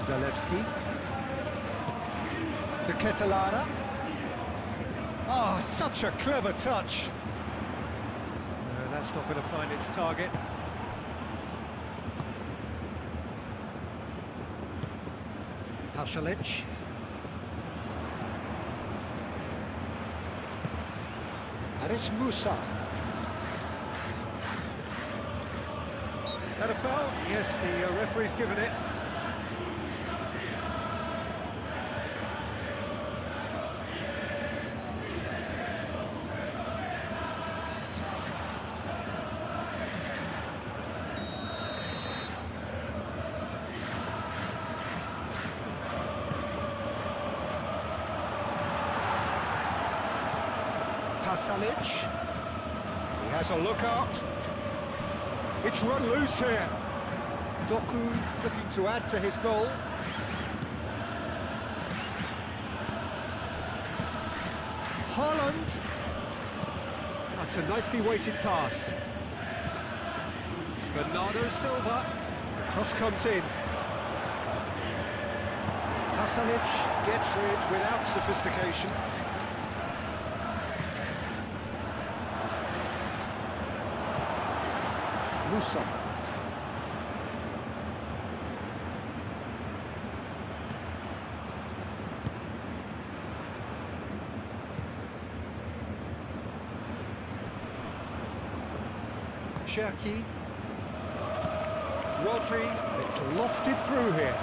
Zalewski. De Ketelada. Oh, such a clever touch. No, that's not going to find its target. Pasalic. And it's Musa. That a foul? Yes, the referee's given it. Pasalic. He has a look up. It's run loose here. Doku looking to add to his goal. Haaland. That's a nicely weighted pass. Bernardo Silva. The cross comes in. Pasalic gets rid without sophistication. Musa. Cherki. Rodri. It's lofted through here.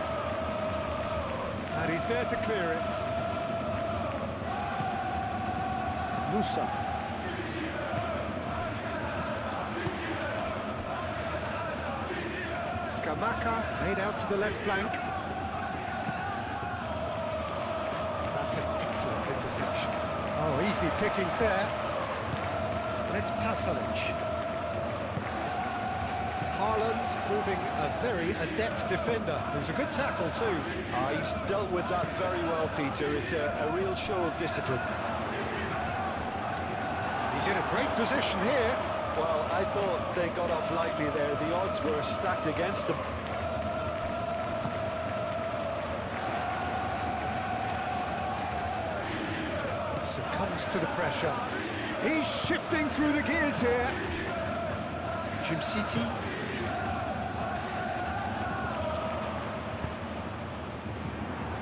And he's there to clear it. Musa. Scamacca laid out to the left flank. That's an excellent interception. Oh, easy pickings there. Let's Pasalic. Haaland proving a very adept defender. It was a good tackle too. He's dealt with that very well, Peter. It's a real show of discipline. He's in a great position here. Well, I thought they got off lightly there. The odds were stacked against them. Succumbs to the pressure. He's shifting through the gears here. Jim City.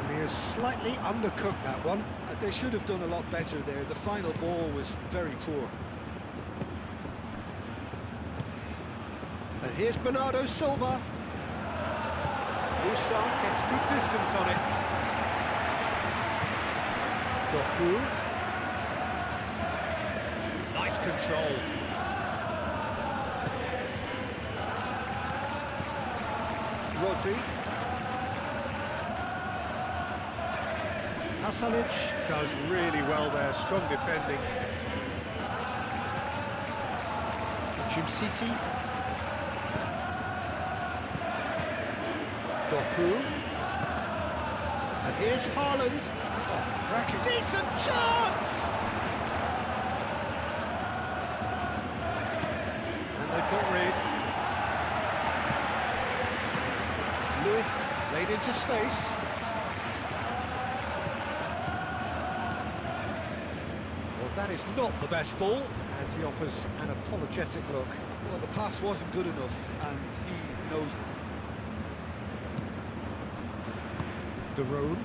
He has slightly undercooked that one. They should have done a lot better there. The final ball was very poor. And here's Bernardo Silva. Musa gets good distance on it. Doku. Nice control. Rodri. Pasalic does really well there, strong defending. Jim City. Doku. And here's Haaland. Oh, cracking. Decent chance! And they got rid. Lewis laid into space. Well, that is not the best ball, and he offers an apologetic look. Well, the pass wasn't good enough, and he knows it. De Roon.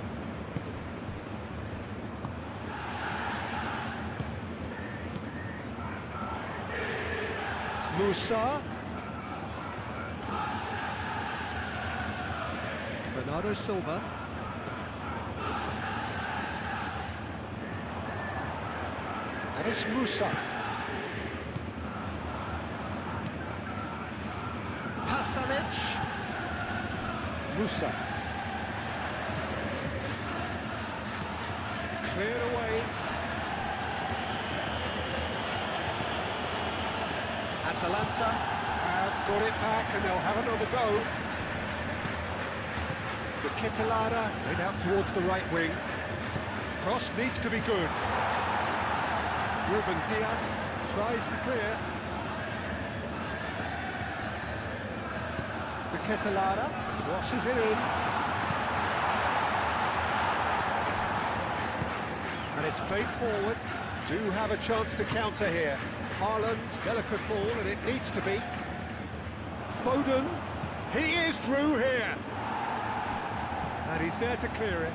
Musa. Bernardo Silva. And it's Musa. Pasalic. Musa. Cleared away. Atalanta have got it back and they'll have another go. The Ketelada laid out towards the right wing. Cross needs to be good. Ruben Diaz tries to clear. The Ketelada crosses it in. And it's played forward. Do have a chance to counter here. Haaland, delicate ball, and it needs to be. Foden, he is through here. And he's there to clear it.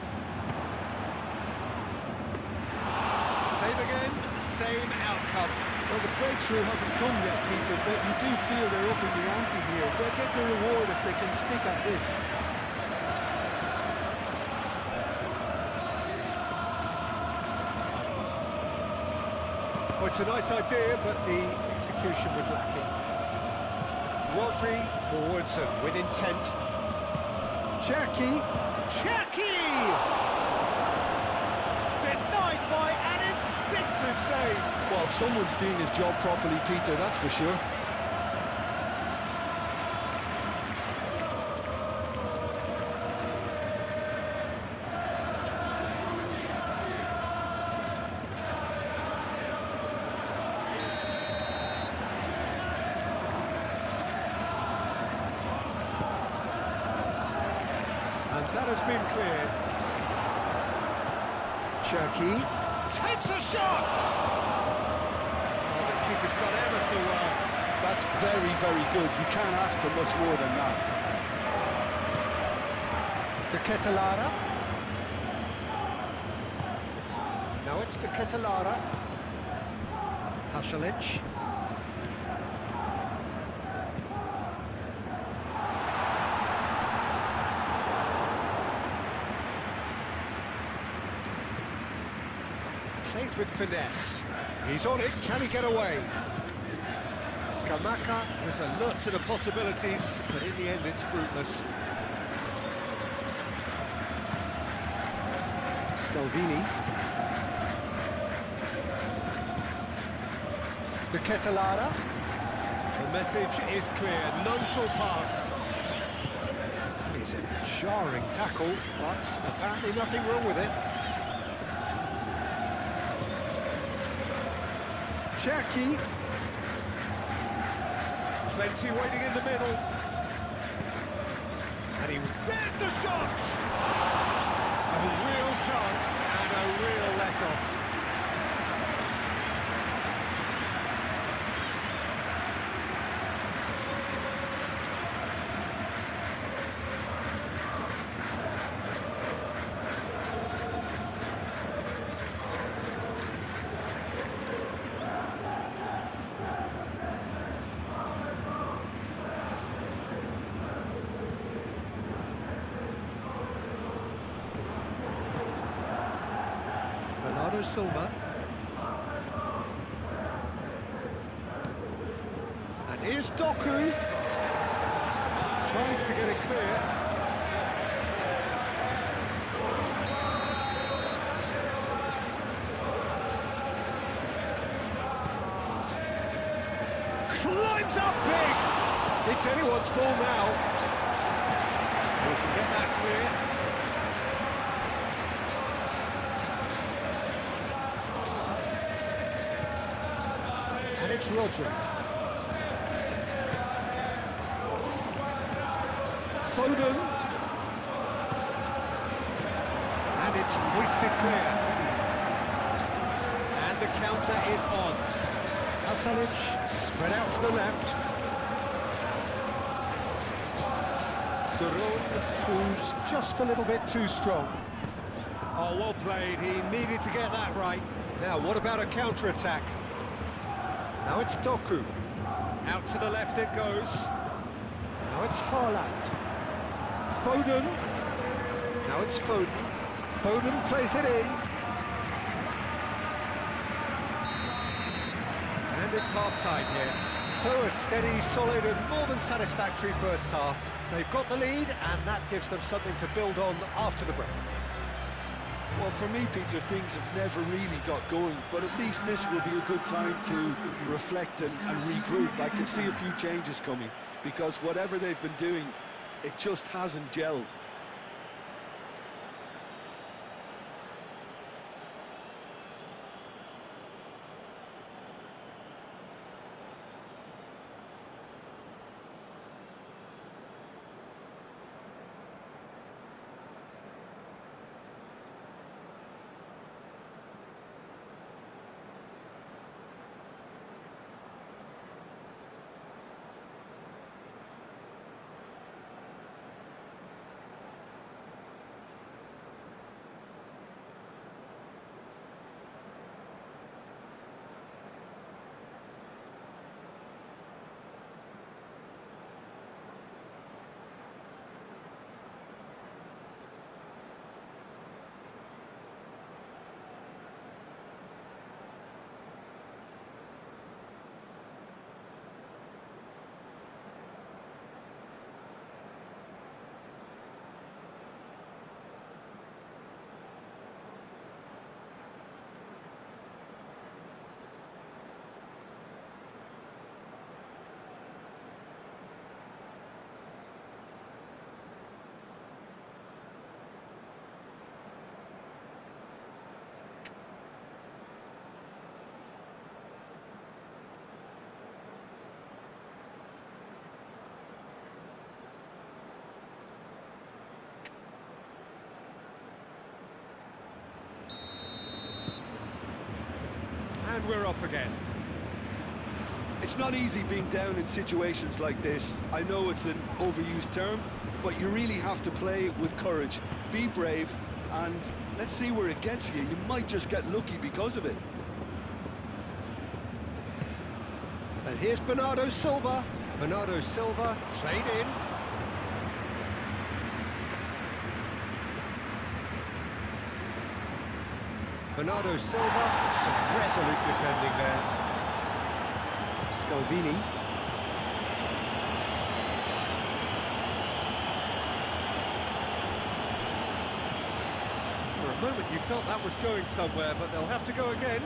Save again, same outcome. Well, the breakthrough hasn't come yet, Peter, but you do feel they're upping the ante here. They'll get the reward if they can stick at this. Oh, it's a nice idea, but the execution was lacking. Rodri forwards and with intent. Cherki. Cherki! Denied by an instinctive save. Well, someone's doing his job properly, Peter, that's for sure. And that has been cleared. Cherky takes a shot! Oh, the keeper's got ever so well. That's very, very good. You can't ask for much more than that. De Ketelara. Now it's De Ketelara. Pasalic. Played with finesse. He's on it, can he get away? Scamacca was alert to the possibilities, but in the end it's fruitless. Scalvini. De Ketelara. The message is clear, none shall pass. That is a jarring tackle, but apparently nothing wrong with it. Cherky. Plenty waiting in the middle. And there's the shot! A real chance and a real let-off. Bernardo Silva. And here's Doku. Tries to get it clear. Climbs up big! It's anyone's ball now. We can get that clear. And it's Rodri. Foden. And it's hoisted clear. And the counter is on. Pasalic spread out to the left. Duron proves just a little bit too strong. Oh, well played. He needed to get that right. Now, what about a counter-attack? Now it's Doku. Out to the left it goes. Now it's Haaland. Foden. Now it's Foden. Foden plays it in. And it's half-time here. So a steady, solid and more than satisfactory first half. They've got the lead and that gives them something to build on after the break. Well, for me, Peter, things have never really got going, but at least this will be a good time to reflect and regroup. I can see a few changes coming, because whatever they've been doing, it just hasn't gelled. And we're off again. It's not easy being down in situations like this. I know it's an overused term, but you really have to play with courage. Be brave, and let's see where it gets you. You might just get lucky because of it. And here's Bernardo Silva. Bernardo Silva played in. Bernardo Silva, some resolute defending there. Scalvini. For a moment you felt that was going somewhere, but they'll have to go again.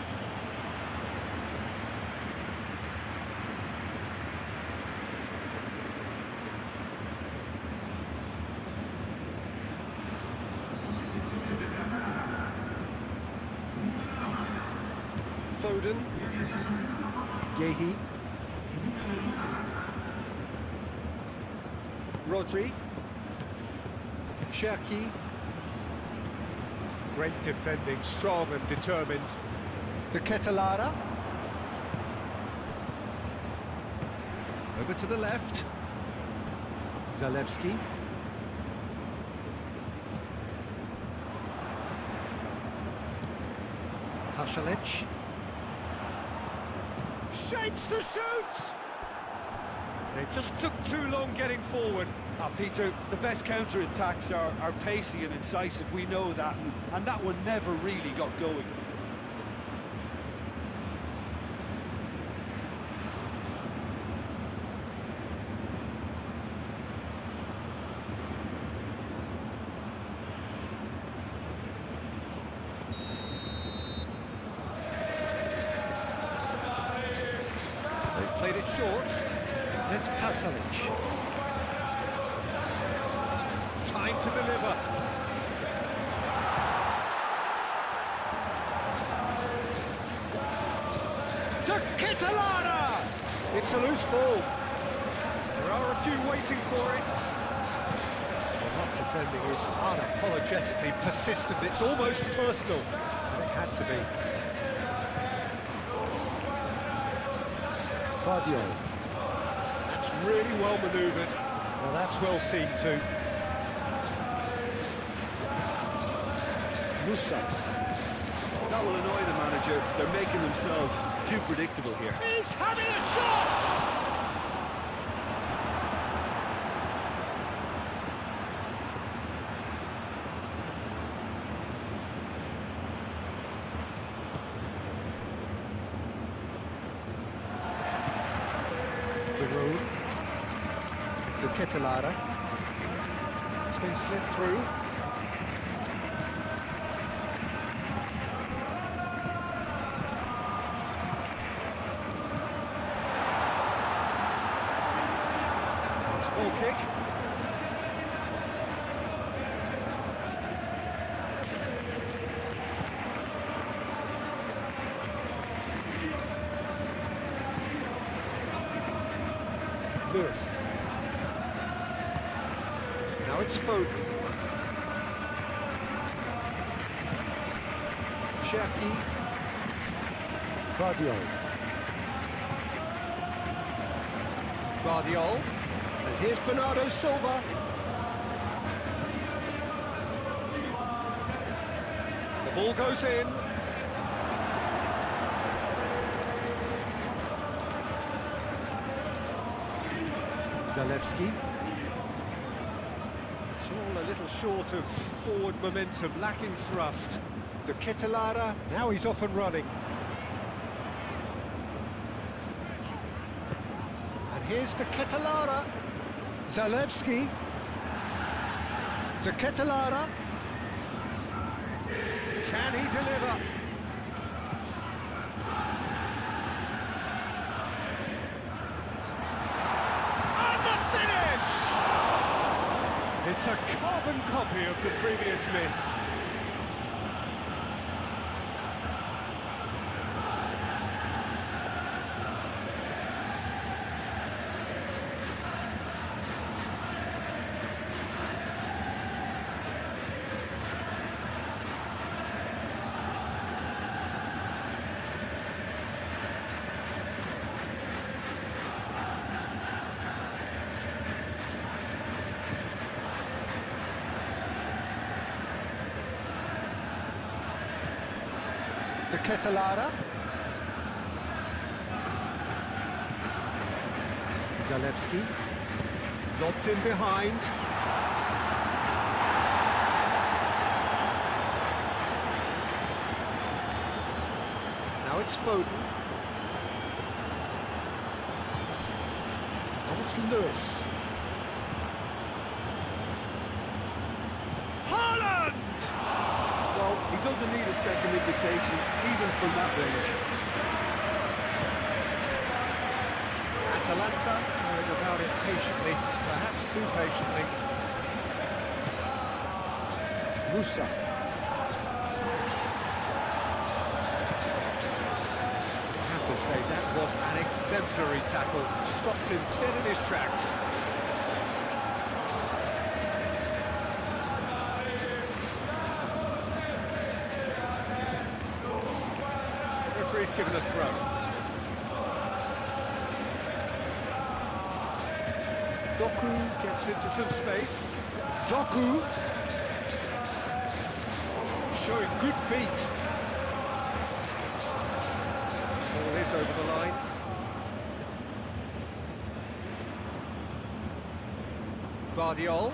Foden, Gehi, Rodri, Cherki. Great defending, strong and determined. De Ketelaere. Over to the left. Zalewski. Pasalic. Shapes to shoot! They just took too long getting forward. Peter, the best counter-attacks are pacey and incisive, we know that, and that one never really got going. They've played it short. That's Pasalic. Time to deliver. De Ketelaere! It's a loose ball. There are a few waiting for it. Well, that defending is unapologetically persistent. It's almost personal. But it had to be. Guardiola. That's really well manoeuvred. Well, that's well seen too. Musa. That will annoy the manager. They're making themselves too predictable here. He's having a shot! The road. De Ketelaere. It's been slipped through. Ball kick. Lewis. Now it's Foden. Cherki. Guardiola. Guardiola. And here's Bernardo Silva. The ball goes in. Zalewski. It's all a little short of forward momentum, lacking thrust. De Ketelaere, now he's off and running. And here's De Ketelaere. Zalewski. De Ketelaere. Can he deliver? And the finish! It's a carbon copy of the previous miss. Ketelara. Zalewski. Lobbed in behind. Now it's Foden. And it's Lewis. Haaland! Well, he doesn't need a second invitation, even from that range. Atalanta going about it patiently, perhaps too patiently. Musa. I have to say, that was an exemplary tackle. Stopped him dead in his tracks. Referee's given a throw. Doku gets into some space. Doku showing good feet. Ball is over the line. Guardiol.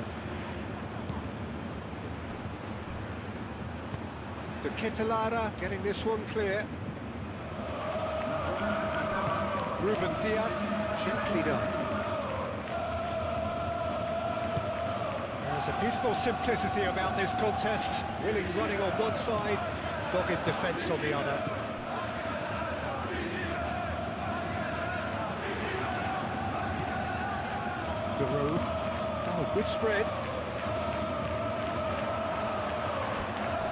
De Ketelara getting this one clear. Ruben Diaz, gently done. There's a beautiful simplicity about this contest. Willing running on one side, dogged defence on the other. Giroud. Oh, good spread.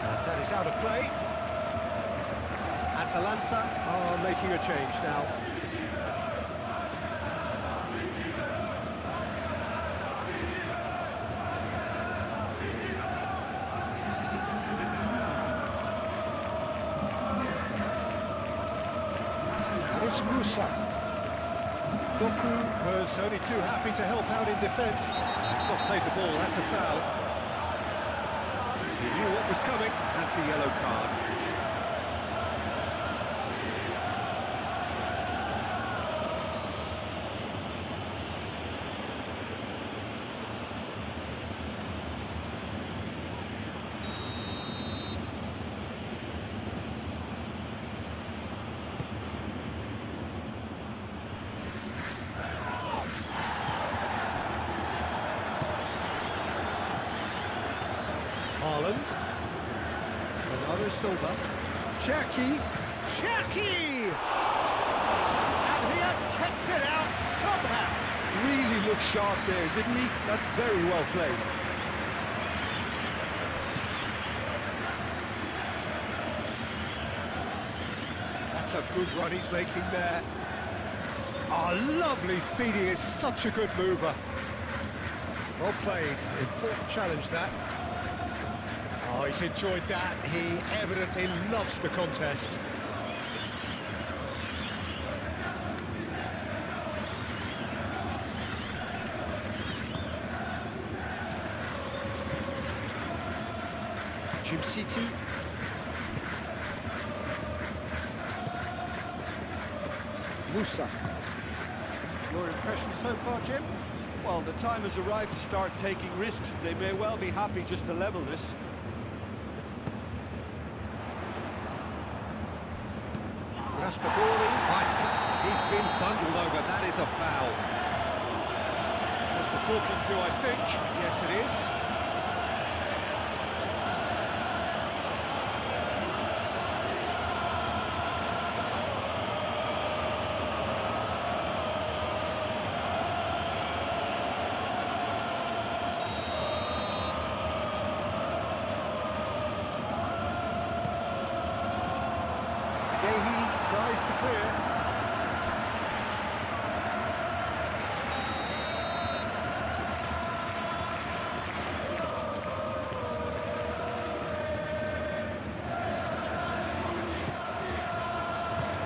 And that is out of play. Atalanta are making a change now. It's Musa. Doku was only too happy to help out in defence. He's not played the ball, that's a foul. He knew what was coming, that's a yellow card. Haaland. Bernardo Silva. Cherki. Cherki! And he has kept it out somehow. Really looked sharp there, didn't he? That's very well played. That's a good run he's making there. Oh, lovely feed. He is such a good mover. Well played. Important challenge, that. Oh, he's enjoyed that. He evidently loves the contest. Jim City. Musa. Your impression so far, Jim? Well, the time has arrived to start taking risks. They may well be happy just to level this. Raspadori, he's been bundled over, that is a foul. Just the talking to, I think. Yes, it is. He tries to clear.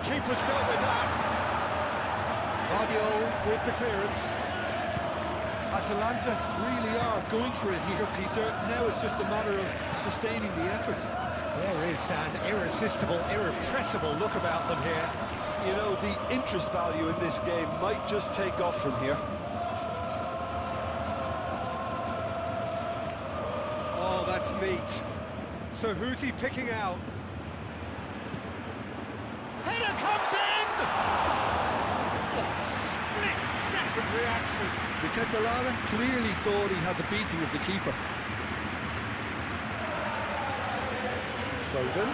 Keeper's dealt with that. Guardiol with the clearance. Atalanta really are going for it here, Peter. Now it's just a matter of sustaining the effort. There is an irresistible, irrepressible look about them here. You know, the interest value in this game might just take off from here. Oh, that's neat. So who's he picking out? Header comes in! Oh, split-second reaction. The Catalana clearly thought he had the beating of the keeper. Foden.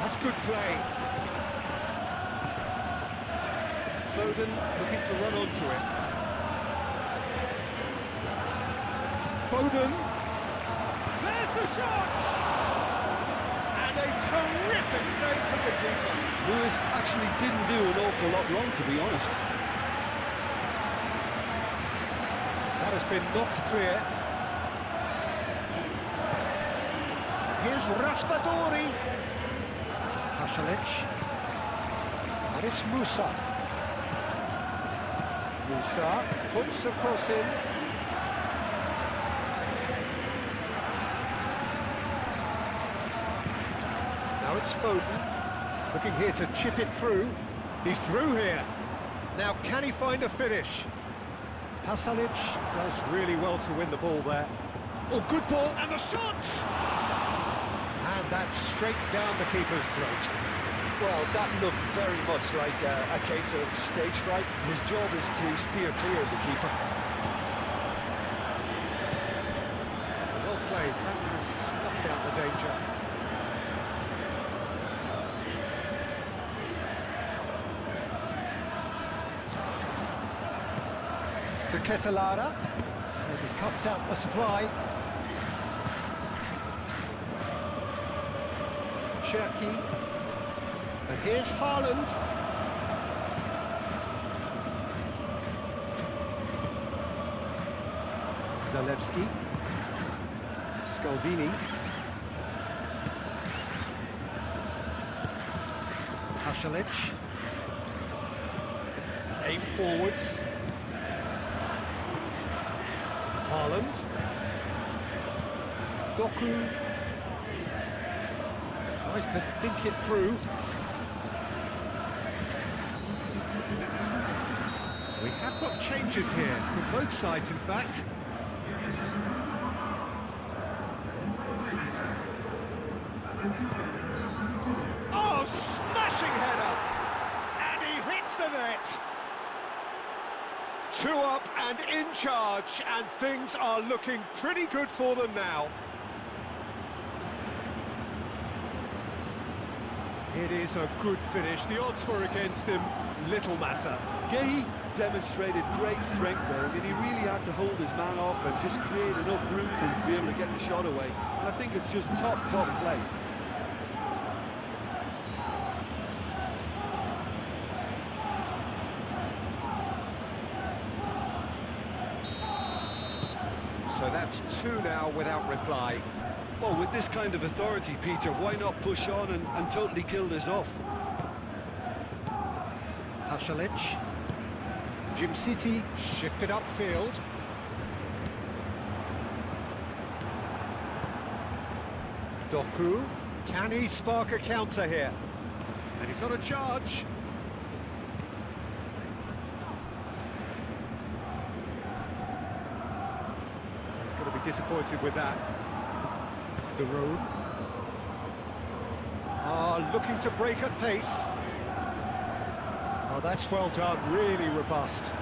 That's good play. Foden looking to run onto it. Foden. There's the shot! And a terrific save from the keeper. Lewis actually didn't do an awful lot wrong, to be honest. That has been knocked clear. Here's Raspadori. Pasalic. And it's Musa. Musa puts a cross in. Now it's Foden. Looking here to chip it through. He's through here. Now can he find a finish? Pasalic does really well to win the ball there. Oh, good ball, and the shot! And that's straight down the keeper's throat. Well, that looked very much like a case of stage fright. His job is to steer clear of the keeper. Well played, that has snuffed out the danger. The Catalana, and he cuts out the supply. Cherki, and here's Haaland. Zalewski, Scalvini, Pasalic, aim forwards. Haaland, Doku, tries to dink it through. We have got changes here, from both sides in fact. Oh, smashing header! And he hits the net! 2 up and in charge, and things are looking pretty good for them now. It is a good finish. The odds were against him, little matter. Gay demonstrated great strength there. I mean, he really had to hold his man off and just create enough room for him to be able to get the shot away. And I think it's just top play. So that's 2 now without reply. Well, with this kind of authority, Peter, why not push on and totally kill this off? Pasalic. Jim City shifted upfield. Doku. Can he spark a counter here? And he's on a charge. He's going to be disappointed with that. De Roon. Looking to break at pace. Oh, that's well done, really robust.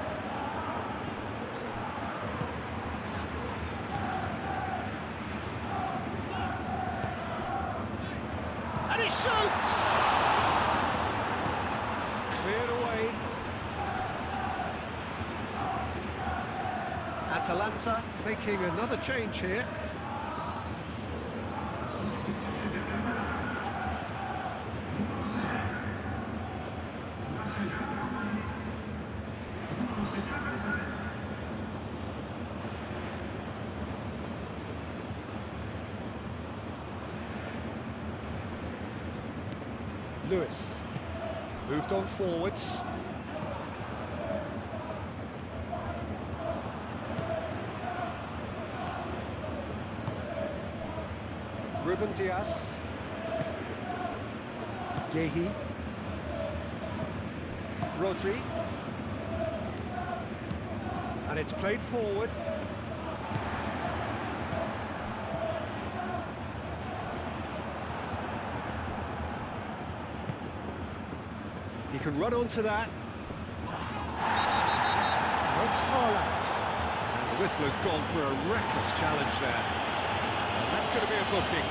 And he shoots! Cleared away. Atalanta making another change here. Lewis moved on forwards. Ruben Dias. Gehi. Rodri. And it's played forward. He can run onto that. Now it's Haaland. And the whistle has gone for a reckless challenge there. And that's going to be a booking.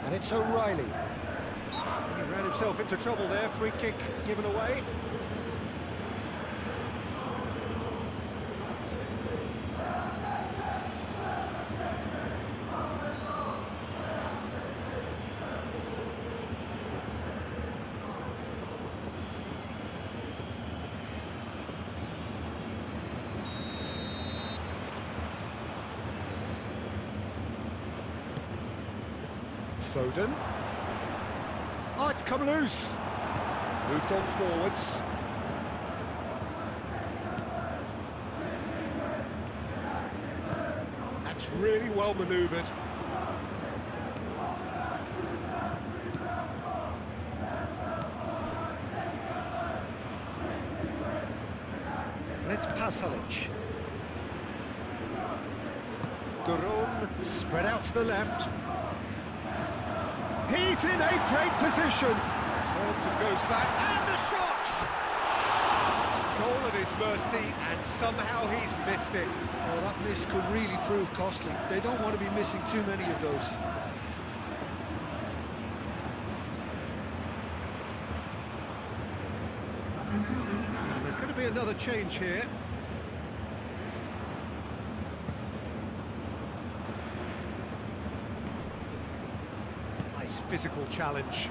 And it's O'Reilly. He ran himself into trouble there, free kick given away. Foden. Oh, it's come loose. Moved on forwards. That's really well manoeuvred. And it's Pasalic. Duron spread out to the left. He's in a great position. Turns and goes back, and the shot! Goal at his mercy, and somehow he's missed it. Oh, that miss could really prove costly. They don't want to be missing too many of those. There's going to be another change here. Nice physical challenge.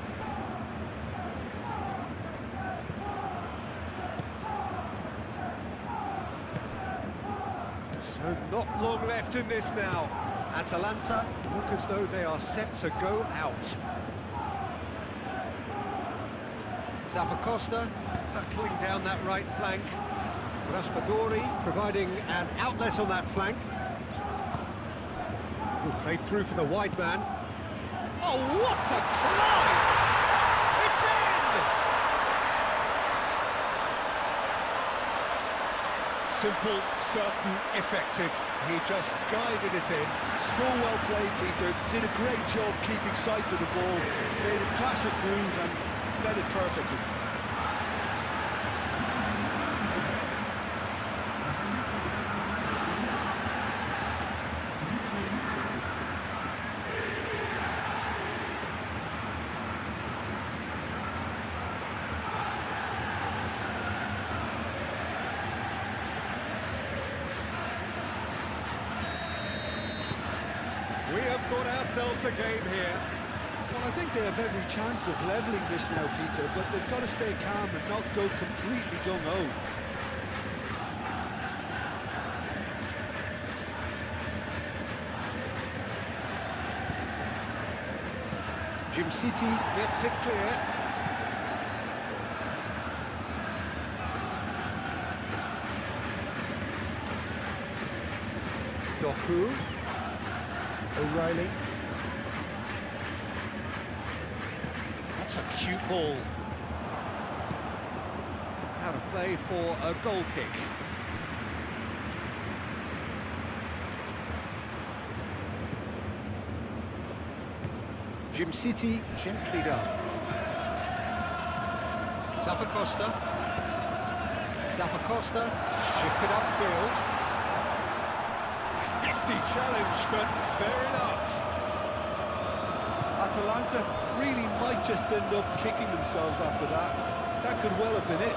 So not long left in this now. Atalanta look as though they are set to go out. Zappacosta hurtling down that right flank. Raspadori providing an outlet on that flank. Played through for the wide man. Oh, what a climb! It's in! Simple, certain, effective. He just guided it in. So well played, Peter. Did a great job keeping sight of the ball. Made a classic move and read it perfectly. We have got ourselves a game here. Well, I think they have every chance of levelling this now, Peter, but they've got to stay calm and not go completely gung-ho. Jim City gets it clear. Doku. O'Reilly. That's a cute ball. Out of play for a goal kick. Jim City gently done. Zappacosta. Zappacosta shifted upfield. Hefty challenge, but fair enough. Atalanta really might just end up kicking themselves after that. That could well have been it.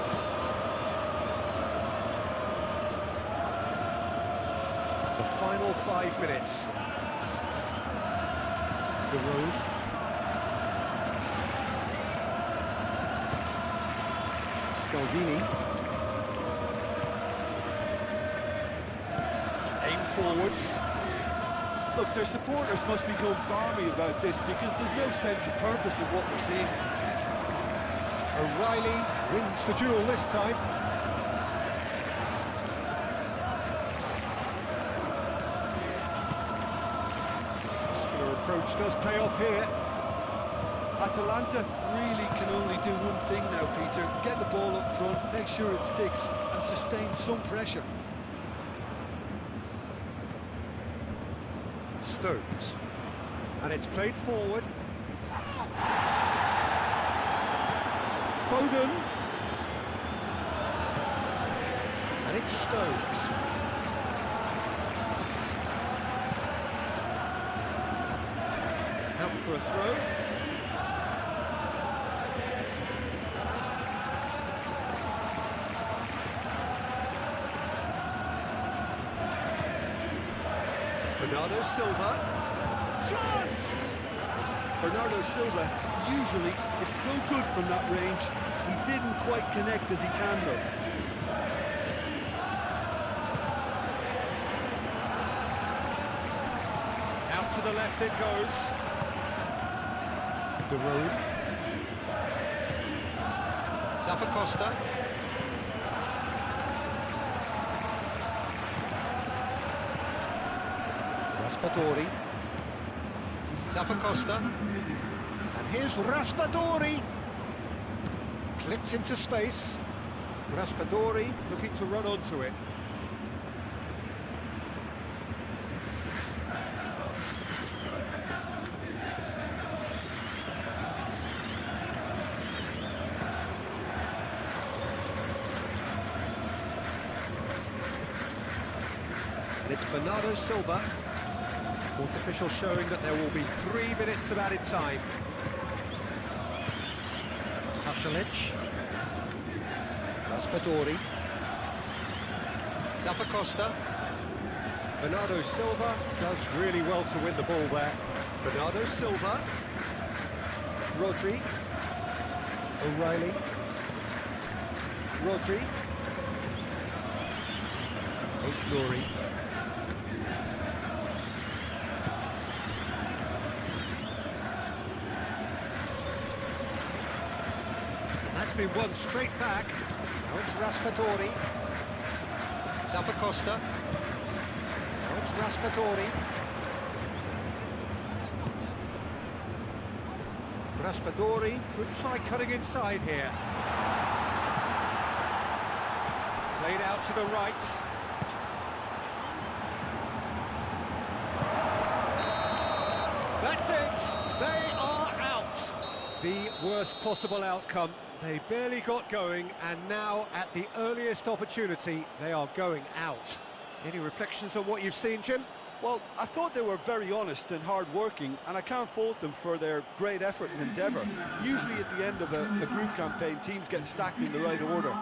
The final 5 minutes. The road. Scaldini. forwards. Look, their supporters must be going balmy about this because there's no sense of purpose in what we're seeing. O'Reilly wins the duel this time. Muscular approach does pay off here. Atalanta really can only do one thing now, Peter. Get the ball up front, make sure it sticks, and sustain some pressure. Stones. And it's played forward. Foden. And it's Stones. Out for a throw. Bernardo Silva. Chance! Bernardo Silva usually is so good from that range. He didn't quite connect as he can, though. Out to the left it goes. De Roon. Zappacosta. Raspadori. Zappacosta. And here's Raspadori. Clipped into space. Raspadori looking to run onto it. And it's Bernardo Silva. Fourth official showing that there will be 3 minutes of added time. Pasalic. Raspadori. Zappacosta. Bernardo Silva does really well to win the ball there. Bernardo Silva. Rodri. O'Reilly. Rodri. O'Fleury. That's been won straight back. Now it's Raspadori. Zappacosta. Now it's Raspadori. Raspadori could try cutting inside here. Played out to the right. That's it! They are out! The worst possible outcome. They barely got going, and now, at the earliest opportunity, they are going out. Any reflections on what you've seen, Jim? Well, I thought they were very honest and hard-working, and I can't fault them for their great effort and endeavour. Usually at the end of a group campaign, teams get stacked in the right order.